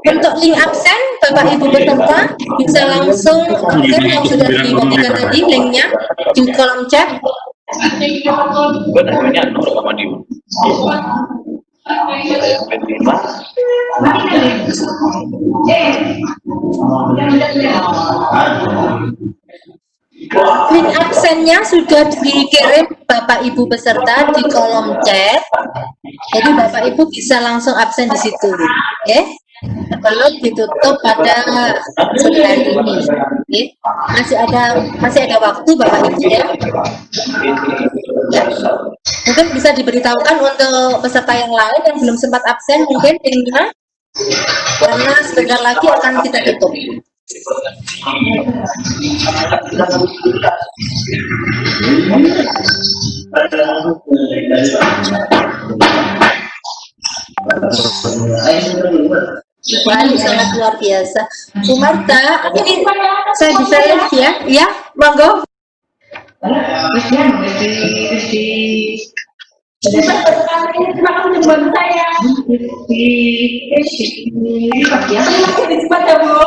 Speaker 2: Untuk link absen Bapak Ibu peserta bisa langsung absen yang sudah dibagikan tadi linknya di kolom chat. Link absennya sudah dikirim Bapak Ibu peserta di kolom chat. Jadi Bapak Ibu bisa langsung absen di situ, ya. Sebelum ditutup pada sore hari ini, ya. Masih ada waktu Bapak Ibu ya. Mungkin bisa diberitahukan untuk peserta yang lain yang belum sempat absen mungkin linknya, karena sebentar lagi akan kita tutup. Wah, sangat luar biasa. Bu Marta, ini saya bisa lihat ya? Ya, monggo.
Speaker 1: Bisa berkali ini terima kasih membantu saya. Terima kasih cepat ya Bu.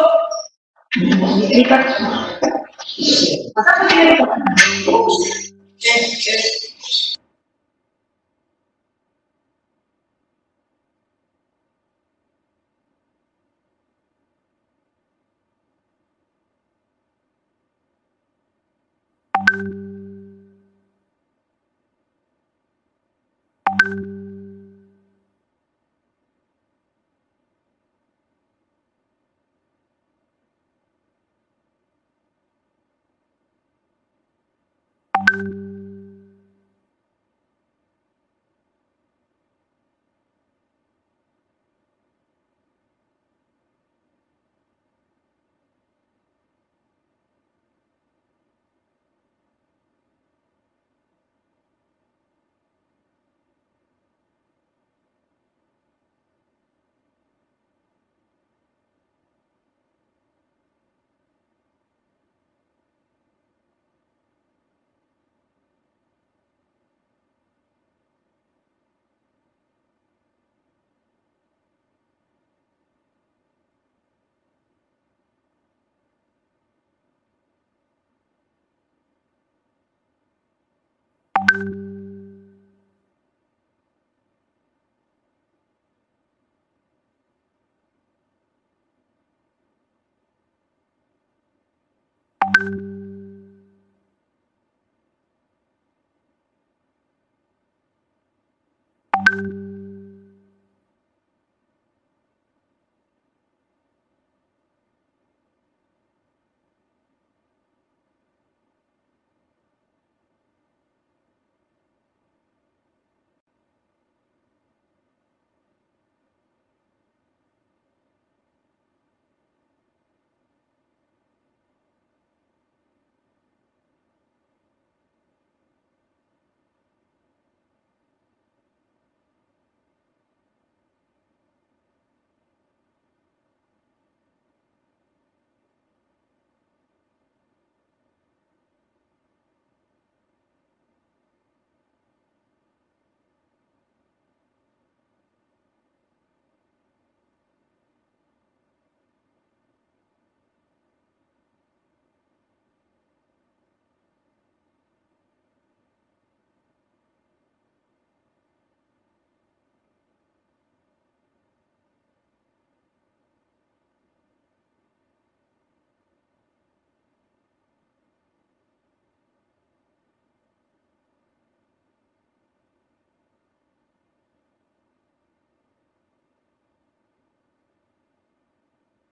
Speaker 6: you